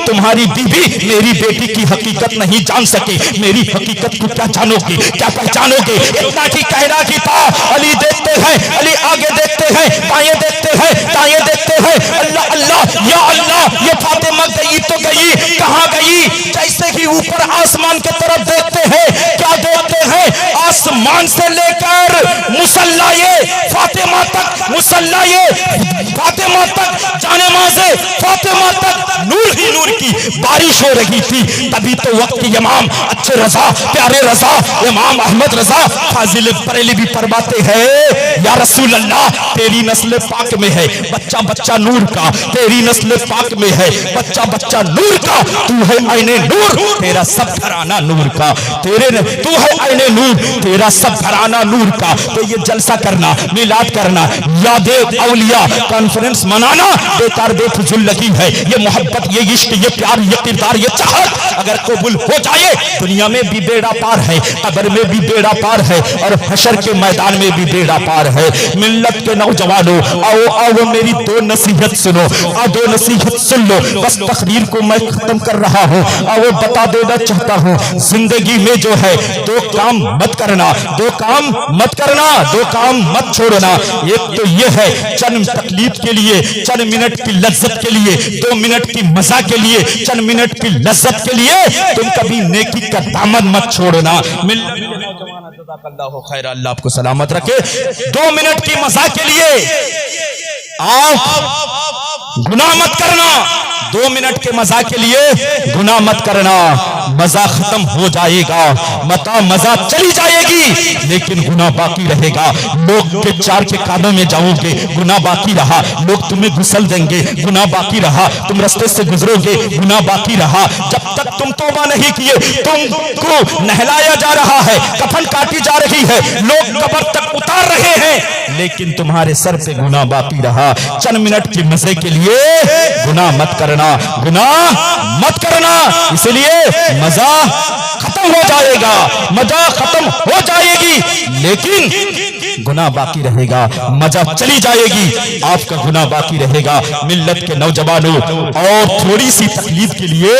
तुम्हारी बीबी मेरी बेटी की हकीकत नहीं जान सके, मेरी हकीकत को क्या जानोगे, क्या पहचानोगे। इतना की कहना की था। अली देखते हैं, अली आगे देखते हैं, बाएं देखते हैं, दाएं देखते हैं। अल्लाह अल्लाह, या अल्लाह, ये फातिमा गई तो गई, कहाँ गई। जैसे ही ऊपर आसमान की तरफ देखते हैं, क्या देखते हैं, आसमान से लेकर मुसल्लाए फातिमा तक, मुसल्लाए फातिमा तक, जाने माज़े फातिमा तक नूर ही नूर की बारिश हो रही थी। तभी तो वक्त इमाम अच्छे रजा, प्यारे रजा, इमाम अहमद रजा फाजिल बरेलवी फरमाते हैं, या रसूल अल्लाह, तेरी नस्ल पाक में है बच्चा बच्चा नूर का, तेरी नस्ल पाक में है बच्चा बच्चा नूर का, तू है आईने नूर, तेरा सब घराना नूर का, तू है आईने नूर, तेरा सब घराना नूर का। तो ये जलसा करना, मिलाद करना, यादे औलिया कॉन्फ्रेंस मनाना बेकार बेफजूल लगी है। ये मोहब्बत, ये इश्क, ये प्यार, ये किरदार, ये चाहत अगर कबूल हो जाए, दुनिया में भी बेड़ा पार है, कब्र में भी बेड़ा पार है, और हशर के मैदान में भी बेड़ा पार है। मिल्लत के नौजवानों, आओ आओ मेरी दो नसीहत सुनो, आओ दो नसीहत सुन लो। बस तकरीर को मैं खत्म कर रहा हूँ। आओ बता देना चाहता हूँ, जिंदगी में जो है दो काम मत करना, दो काम मत करना, दो काम मत छोड़ना। एक तो ये है चंद तकलीफ के लिए, चंद मिनट की लज्जत के लिए, 2 मिनट की मजा के लिए, चंद मिनट की लज्जत के लिए तुम कभी नेकी का दामन मत छोड़ना। अल्लाह आपको सलामत रखे। 2 मिनट की मजा के लिए आप गुनाह मत करना, 2 मिनट के मजा के लिए गुनाह मत करना। मजा खत्म हो जाएगा, मजा चली जाएगी, लेकिन गुनाह बाकी रहेगा। लोग के 4 के कानों में जाओगे, गुनाह बाकी रहा। लोग तुम्हें घुसल देंगे, गुनाह बाकी रहा। तुम रास्ते से गुजरोगे, गुनाह बाकी रहा। जब तक तुम तौबा नहीं किए, तुमको नहलाया जा रहा है, कफन काटी जा रही है, लोग कब्र तक उतार रहे हैं, लेकिन तुम्हारे सर पे गुनाह बाकी रहा। चंद मिनट के मजे के लिए गुनाह मत करना, गुनाह मत करना। इसलिए मजा खत्म हो जाएगा, मजा खत्म हो जाएगी, लेकिन गुनाह बाकी रहेगा। मजा चली जाएगी, आपका गुनाह बाकी रहेगा। मिल्लत के नौजवानों, और थोड़ी सी तकलीफ के लिए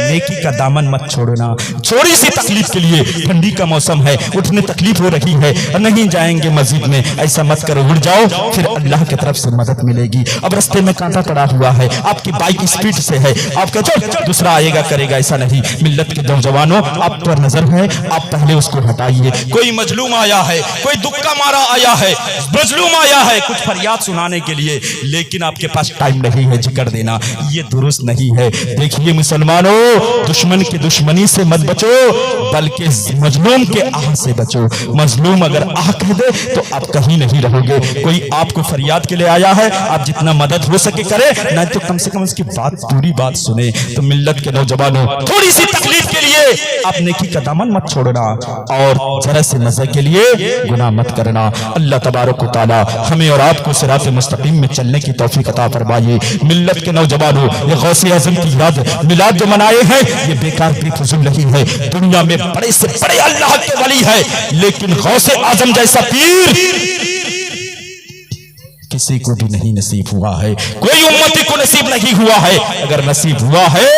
नेकी का दामन मत छोड़ना। थोड़ी सी तकलीफ के लिए, ठंडी का मौसम है, उठने तकलीफ हो रही है, नहीं जाएंगे मस्जिद में, ऐसा मत करो, उठ जाओ, फिर अल्लाह की तरफ से मदद मिलेगी। अब रास्ते में कांटा पड़ा हुआ है, आपकी बाइक स्पीड से है, आपका चल दूसरा आएगा करेगा, ऐसा नहीं। मिल्लत के नौजवानों, आप पर नजर है, आप पहले उसको हटाइए। कोई मजलूम आया है, कोई दुक्का मारा आया है, मजलूम आया है कुछ फरियाद सुनाने के लिए, लेकिन आपके पास टाइम नहीं है जिक्र देना, ये दुरुस्त नहीं है। देखिए मुसलमानों, दुश्मन की दुश्मनी से मत बचो, बल्कि मजलूम के आह से बचो। मजलूम अगर आह कह दे तो आप कहीं नहीं रहोगे। कोई आपको फरियाद के लिए आया है, आप जितना मदद हो सके करें, नहीं तो कम से कम उसकी बात, पूरी बात सुने। तो मिल्लत के नौजवानों, थोड़ी सी तकलीफ के लिए आप नेकी का दामन मत छोड़ना, और जरा से मजे के लिए गुनाह मत करना। अल्लाह तबारक व तआला हमें और आपको सिरात मुस्तकीम में चलने की तौफीक अता फरमाए। मिल्लत के नौजवानों, ये गौसे आज़म की याद मिलाद जो मनाए हैं, ये बेकार बेफजूल नहीं है। दुनिया में बड़े से बड़े अल्लाह के वली है, लेकिन गौसे आज़म जैसा पीर किसी को भी नहीं नसीब हुआ है, कोई उम्मती को नसीब नहीं हुआ है। अगर नसीब हुआ है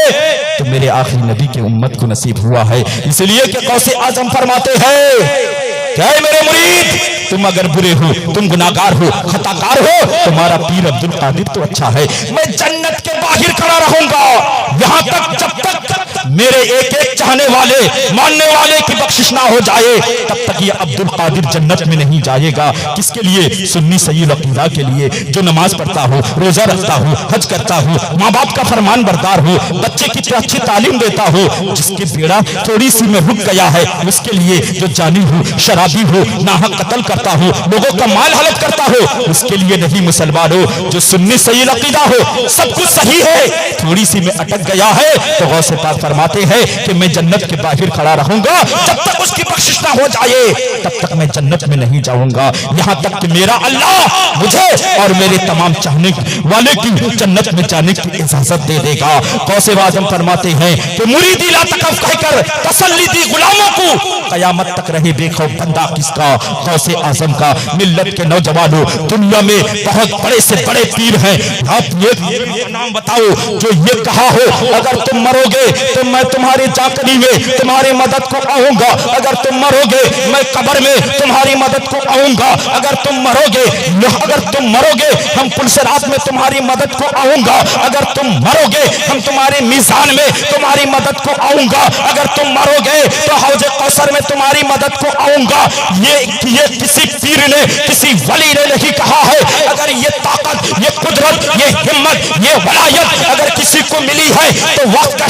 तो मेरे आखिरी नबी के उम्मत को नसीब हुआ है। इसलिए कि गौसे आज़म फरमाते हैं, क्या है मेरे मुरीद, तुम अगर बुरे हो, तुम गुनाहगार हो, खताकार हो, तुम्हारा पीर अब्दुल कादिर तो अच्छा है, मैं जन्नत के बाहर खड़ा रहूंगा यहां तक जब तक मेरे एक एक चाहने वाले मानने वाले की बख्शिश ना हो जाए, तब तक ये अब्दुल कादिर जन्नत में नहीं जाएगा। किसके लिए? सुन्नी सही अकीदा के लिए, जो नमाज पढ़ता हो, रोजा रखता हो, हज करता हो, माँ बाप का फरमान बरदार हो, बच्चे की अच्छी तालीम देता हो, जिसके बेड़ा थोड़ी सी में रुक गया है उसके लिए, जो जानी हो, शराबी हो, नाहक कत्ल करता हो, लोगों का माल हलत करता हो, उसके लिए नहीं मुसलमान हो। जो सुन्नी सही अकीदा हो, सब कुछ सही है, थोड़ी सी में अटक गया है, तो गौसे पाक फरमाते हैं कि मैं जन्नत के बाहर खड़ा रहूंगा जब तक उसकी बख्शिश ना हो जाए, तब तक मैं जन्नत में नहीं जाऊंगा, यहां तक कि मेरा अल्लाह मुझे और मेरे तमाम चाहने वाले की जन्नत में जाने की इजाजत दे देगा। गौसे आजम फरमाते हैं कि मुरीदी ला तकफ कहकर तसल्ली दी गुलामों को, कयामत तक रहे बेखौफ बंदा किसका? गौसे आजम का। मिल्लत के नौजवानों, दुनिया में बहुत बड़े से बड़े पीर हैं, आप ये नाम बताओ जो ये कहा हो अगर तुम मरोगे तो मैं तुम्हारी जाकनी में तुम्हारी मदद को आऊंगा, अगर तुम मरोगे मैं कब्र में तुम्हारी मदद को आऊंगा, अगर तुम मरोगे हम पुलसरात में तुम्हारी मदद को आऊंगा, अगर तुम मरोगे हम तुम्हारे मीजान में तुम्हारी मदद को आऊंगा, अगर तुम मरोगे तो हौजे कौसर में तुम्हारी मदद को आऊंगा। ये किसी पीर ने, किसी वली ने नहीं कहा है। अगर ये ताकत, ये कुदरत, ये हिम्मत, ये वलायत अगर किसी को मिली है तो वक्त का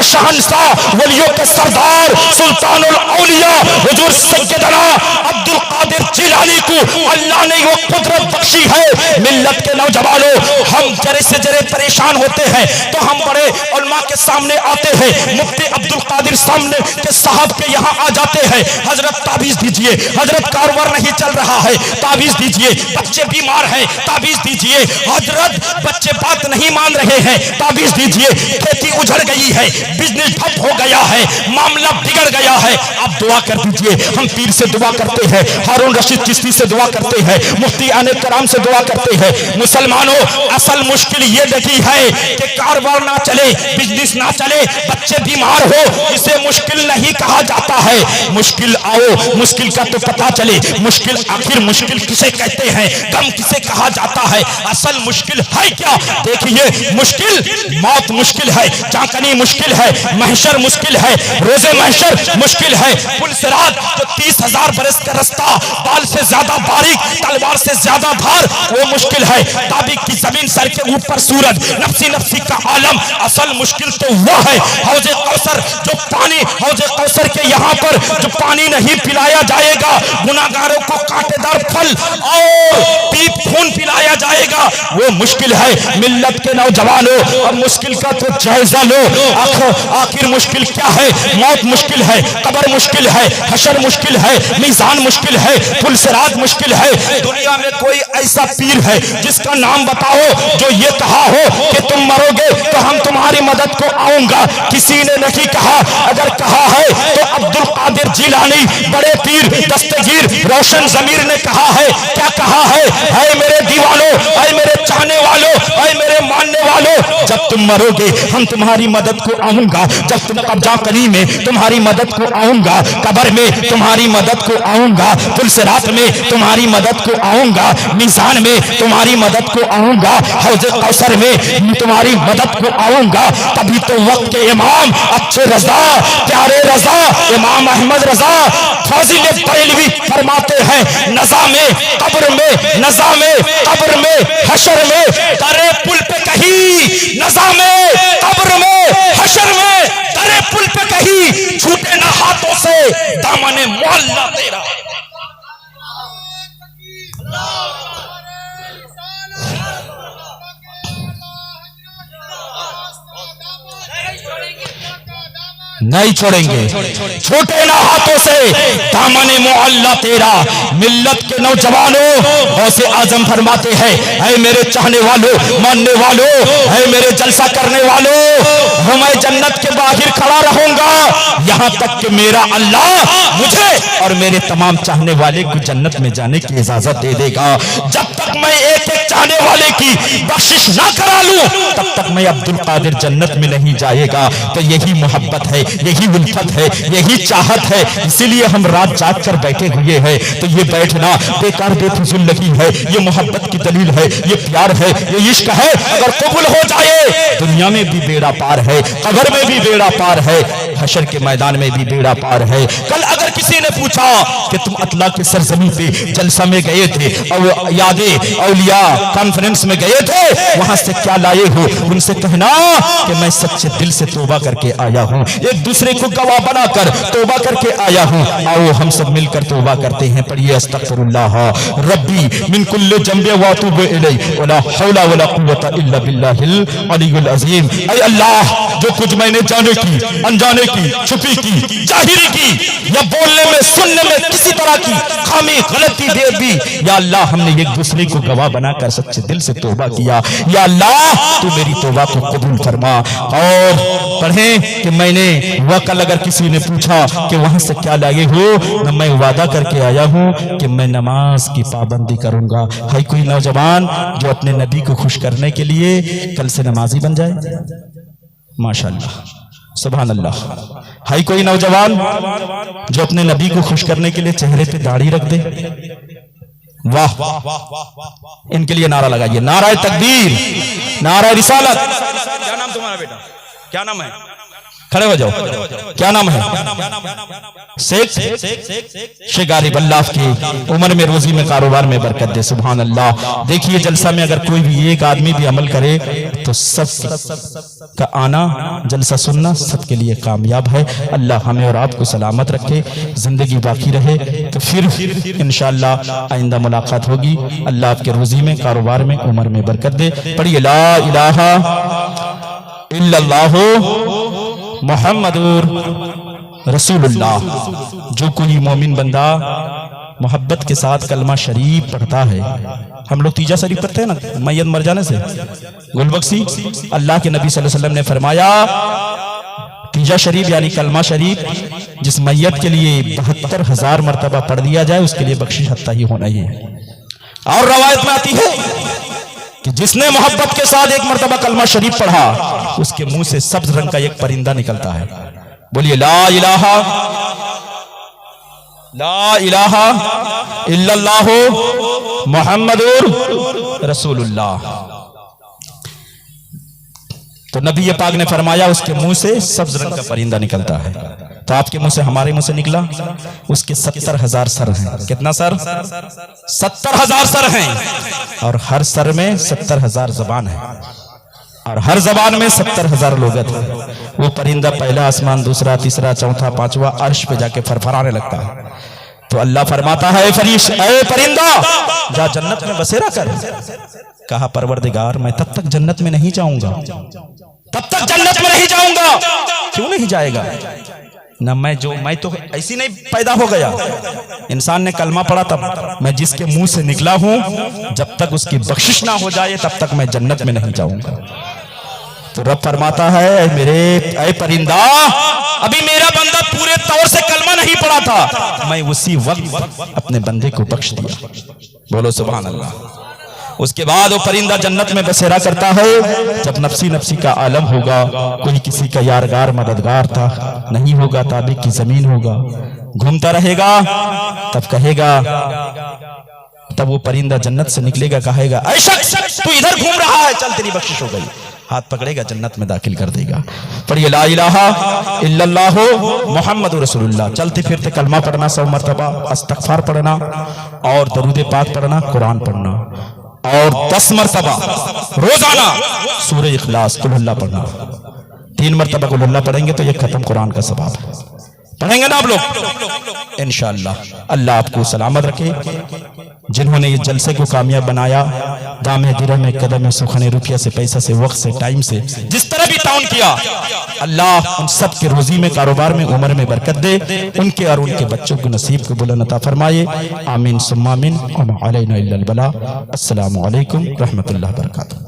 शहंशाह, वलियों के सरदार, सुल्तानुल औलिया हुजूर सैयदना अब्दुल कादिर जिलानी को अल्लाह ने वो कुदरत बख्शी है। मिल्लत के नौजवानों, हम जरे से जरे परेशान होते हैं तो हम बड़े उलमा के सामने आते हैं, मुफ्ती अब्दुल कादिर सामने के साहब के यहाँ आ जाते हैं, हजरत ताबीज दीजिए, हजरत कारोबार नहीं चल रहा है ताबीज दीजिए, बच्चे बीमार हैं ताबीज दीजिए, हजरत बच्चे बात नहीं मान रहे हैं ताबीज दीजिए, खेती उजड़ गई है, बिजनेस ठप हो गया है, मामला बिगड़ गया है, आप दुआ कर दीजिए। हम पीर से दुआ करते हैं, हारून रशीद चिश्ती से दुआ करते हैं, मुफ्ती आने कराम से दुआ करते हैं। मुसलमानों, असल मुश्किल ये देखी है कि कारोबार ना चले, बिजनेस ना चले, बच्चे बीमार हो, इसे मुश्किल नहीं कहा जाता है। मुश्किल आओ, मुश्किल का तो पता चले, मुश्किल आखिर मुश्किल किसे कहते हैं, गम किसे कहा जाता है, असल मुश्किल है क्या? देखिए, मुश्किल मौत मुश्किल है, चाकनी मुश्किल है, महशर मुश्किल है, रोजे महशर मुश्किल है, पुलसरात जो 30,000 बरस का रास्ता, बाल से ज्यादा बारीक, तलवार से ज्यादा धार, वो मुश्किल है। ताबीक की जमीन, सर के ऊपर सूरज, नफसी नफसी का आलम, असल मुश्किल तो वो है। हौजे कौसर जो पानी, हौजे कौसर के यहाँ पर जो पानी नहीं पिलाया जाएगा, गुनाहगारों को कांटेदार फल और पीप खून पिलाया जाएगा, वो मुश्किल है। मिल्लत के नौजवानों, अब मुश्किल का तो जायजा लो। आखिर मुश्किल क्या है? मौत मुश्किल है, कब्र मुश्किल है, हशर मुश्किल है, मीजान मुश्किल है, पुलसरात मुश्किल है। दुनिया में कोई ऐसा पीर है जिसका नाम बताओ जो ये कहा हो कि तुम मरोगे तो हम तुम्हारी मदद को आऊंगा? किसी ने नहीं कहा। अगर कहा है तो अब्दुल कादिर जिलानी, बड़े पीर दस्तगीर रोशन जमीर ने कहा है। क्या कहा है? मेरे दीवानों, मेरे चाहने वालों, मेरे मानने वालों, जब तुम मरोगे हम तुम्हारी मदद को आऊंगा, जब तुम कब्जा करी में तुम्हारी मदद को आऊंगा, कब्र में तुम्हारी मदद को आऊंगा, पुलसरात में तुम्हारी मदद को आऊंगा, मीजान में तुम्हारी मदद को आऊंगा, हौजे कौसर में तुम्हारी मदद को आऊंगा। तभी तो वक्त के इमाम अच्छे रजा, प्यारे रजा, इमाम अहमद रजा फाजिल बरेलवी फरमाते हैं, नजा में कब्र में, नजा में कब्र में, हशर में, दरे पुल पे कहीं, नजा में कब्र में, हशर में, दरे पुल पे कहीं, छूटे ना हाथों से दामने मोहल्ला तेरा। नहीं छोड़ेंगे, छोटे ना हाथों से दामने मोहल्ला तेरा। मिल्लत के नौजवानों, गौसे आजम फरमाते हैं, ऐ मेरे चाहने वालों, मानने वालों, ऐ मेरे जलसा करने वालों, मैं जन्नत के बाहर खड़ा रहूंगा यहां तक कि मेरा अल्लाह मुझे और मेरे तमाम चाहने वाले को जन्नत में जाने की इजाजत दे देगा। जब तक मैं एक एक एक चाहने वाले की बख्शिश ना करा लूं, तब तक मैं अब्दुल कादिर जन्नत में नहीं जाएगा। तो यही मोहब्बत है, यही उल्फत है, यही चाहत है, इसीलिए हम रात जाग कर बैठे हुए हैं। तो ये बैठना बेकार बेफिजुल नहीं है, ये मोहब्बत की दलील है, ये प्यार है, ये इश्क है। अगर कबूल हो जाए दुनिया में भी बेड़ा पार है, कब्र में भी बेड़ा पार है, हशर के मैदान में भी बेड़ा पार है। कल अगर किसी ने पूछा कि तुम अतला के सरजमी पे जलसा में गए थे और यादे औलिया कॉन्फ्रेंस में गए थे, वहां से क्या लाए हो, उनसे कहना कि मैं सच्चे दिल से तौबा करके आया हूं, एक दूसरे को गवाह बनाकर तौबा करके आया हूं। आओ हम सब मिलकर तौबा करते हैं। पढ़िए अस्तगफिरुल्लाह रब्बी मिन कुल्li जंबे व अतूबु इलैहि वला हौला वला कुव्वता इल्ला बिल्लाहिल अलीयुल अज़ीम। ऐ अल्लाह, जो कुछ मैंने जाने की, अनजाने की, छुपी की, जाहिरी की या बोलने में सुनने में किसी तरह की खामी गलती दे दी, या अल्लाह हमने एक दूसरे को गवाह बनाकर सच्चे दिल से तौबा किया, या अल्लाह तू मेरी तौबा को कबूल फरमा। और पढ़ें कि मैंने वह कल अगर किसी ने पूछा कि वहां से क्या लाए हो, न मैं वादा करके आया हूं कि मैं नमाज की पाबंदी करूंगा। है कोई नौजवान जो अपने नबी को खुश करने के लिए कल से नमाजी बन जाए? माशाअल्लाह, सुभान अल्लाह। है कोई नौजवान जो अपने नबी को खुश करने के लिए चेहरे पे दाढ़ी रख दे? वाह, इनके लिए नारा लगाइए, नारा तकबीर, नारा रिसालत। क्या नाम तुम्हारा बेटा, क्या नाम है? खड़े हो जाओ, क्या नाम है? शेख गालिब अल्लाह की उम्र में, रोजी में, कारोबार में बरकत दे। सुभान अल्लाह। देखिए जलसा में अगर कोई भी एक आदमी भी अमल करे तो सब का आना, जलसा सुनना सबके लिए कामयाब है। अल्लाह हमें और आपको सलामत रखे, जिंदगी बाकी रहे तो फिर इंशाअल्लाह आइंदा मुलाकात होगी। अल्लाह आपके रोजी में, कारोबार में, उम्र में बरकत दे। पढ़िए ला इलाहा इल्लल्लाहु मुहम्मदुर रसूलुल्लाह। जो कोई मोमिन बंदा मोहब्बत के साथ कलमा शरीफ पढ़ता है, हम लोग तीजा शरीफ पढ़ते हैं ना मैयत मर जाने से, गुलबख्शी अल्लाह के नबी सल्लल्लाहु अलैहि वसल्लम ने फरमाया तीजा शरीफ यानी कलमा शरीफ जिस मैयत के लिए 72,000 मरतबा पढ़ दिया जाए उसके लिए बख्शिश हत्ता ही होना ही है। और रवायत में आती है कि जिसने मोहब्बत के साथ एक मरतबा कलमा शरीफ पढ़ा उसके मुंह से सब्ज रंग का एक परिंदा निकलता है। बोलिए ला इलाहा इल्लल्लाहु मुहम्मदुर रसूलुल्लाह। तो नबी पाक ने फरमाया उसके मुंह से सब्ज रंग का परिंदा निकलता है। तो आपके मुंह से, हमारे मुंह से निकला, उसके 70,000 सर हैं। कितना सर? 70,000 सर हैं। और हर सर में 70,000 जबान है और हर जबान में 70,000 लोगत है। वो परिंदा पहला आसमान, दूसरा, तीसरा, चौथा, पांचवा अर्श पे जाके फरफराने लगता है। तो अल्लाह फरमाता है ऐ परिंदा जा जन्नत में बसेरा कर। कहा परवरदिगार मैं तब तक जन्नत में नहीं जाऊंगा, तब तक जन्नत में नहीं जाऊंगा। क्यों नहीं जाएगा? न मैं तो ऐसी नहीं पैदा हो गया। इंसान ने कलमा पढ़ा तब, मैं जिसके मुंह से निकला हूं जब तक उसकी बख्शिश ना हो जाए तब तक मैं जन्नत में नहीं जाऊंगा। तो रब फरमाता है ऐ परिंदा, अभी मेरा बंदा पूरे तौर से कलमा नहीं पढ़ा था, मैं उसी वक्त अपने बंदे को बख्श दिया। बोलो सुभान अल्लाह। उसके बाद वो परिंदा जन्नत में बसेरा करता है। जब नफसी नफसी का आलम होगा, कोई किसी का यारगार मददगार था नहीं होगा, ताबे की जमीन होगा, घूमता रहेगा, तब कहेगा, तब वो परिंदा जन्नत से निकलेगा, कहेगा ऐ शख्स तू इधर घूम रहा है, चल तेरी बख्शिश हो गई। हाथ पकड़ेगा, जन्नत में दाखिल कर देगा। पढ़िए ला इलाहा इल्लल्लाहु मुहम्मदुर रसूलुल्लाह। चलते फिरते कलमा पढ़ना, 100 मरतबा इस्तगफार पढ़ना और दरूद पाक पढ़ना, कुरान पढ़ना और 10 मरतबा रोजाना सूरह इखलास कुल हुल्लाह पढ़ना। 3 मरतबा कुल हुल्लाह पढ़ेंगे तो ये खत्म कुरान का सवाब है। पढ़ेंगे ना आप लोग इंशाअल्लाह। अल्लाह आपको सलामत रखे। जिन्होंने ये जलसे को कामयाब बनाया, दामे दिरहम में कदम में सुखने रुपया से, पैसा से, वक्त से, टाइम से, जिस तरह भी ताउन किया, अल्लाह उन सब के रोजी में, कारोबार में, उम्र में बरकत दे। उनके और उनके बच्चों को नसीब को बुलंद अता फरमाए। आमीन सुम्मा आमीन। अस्सलामु अलैकुम रहमतुल्लाहि व बरकातुहू।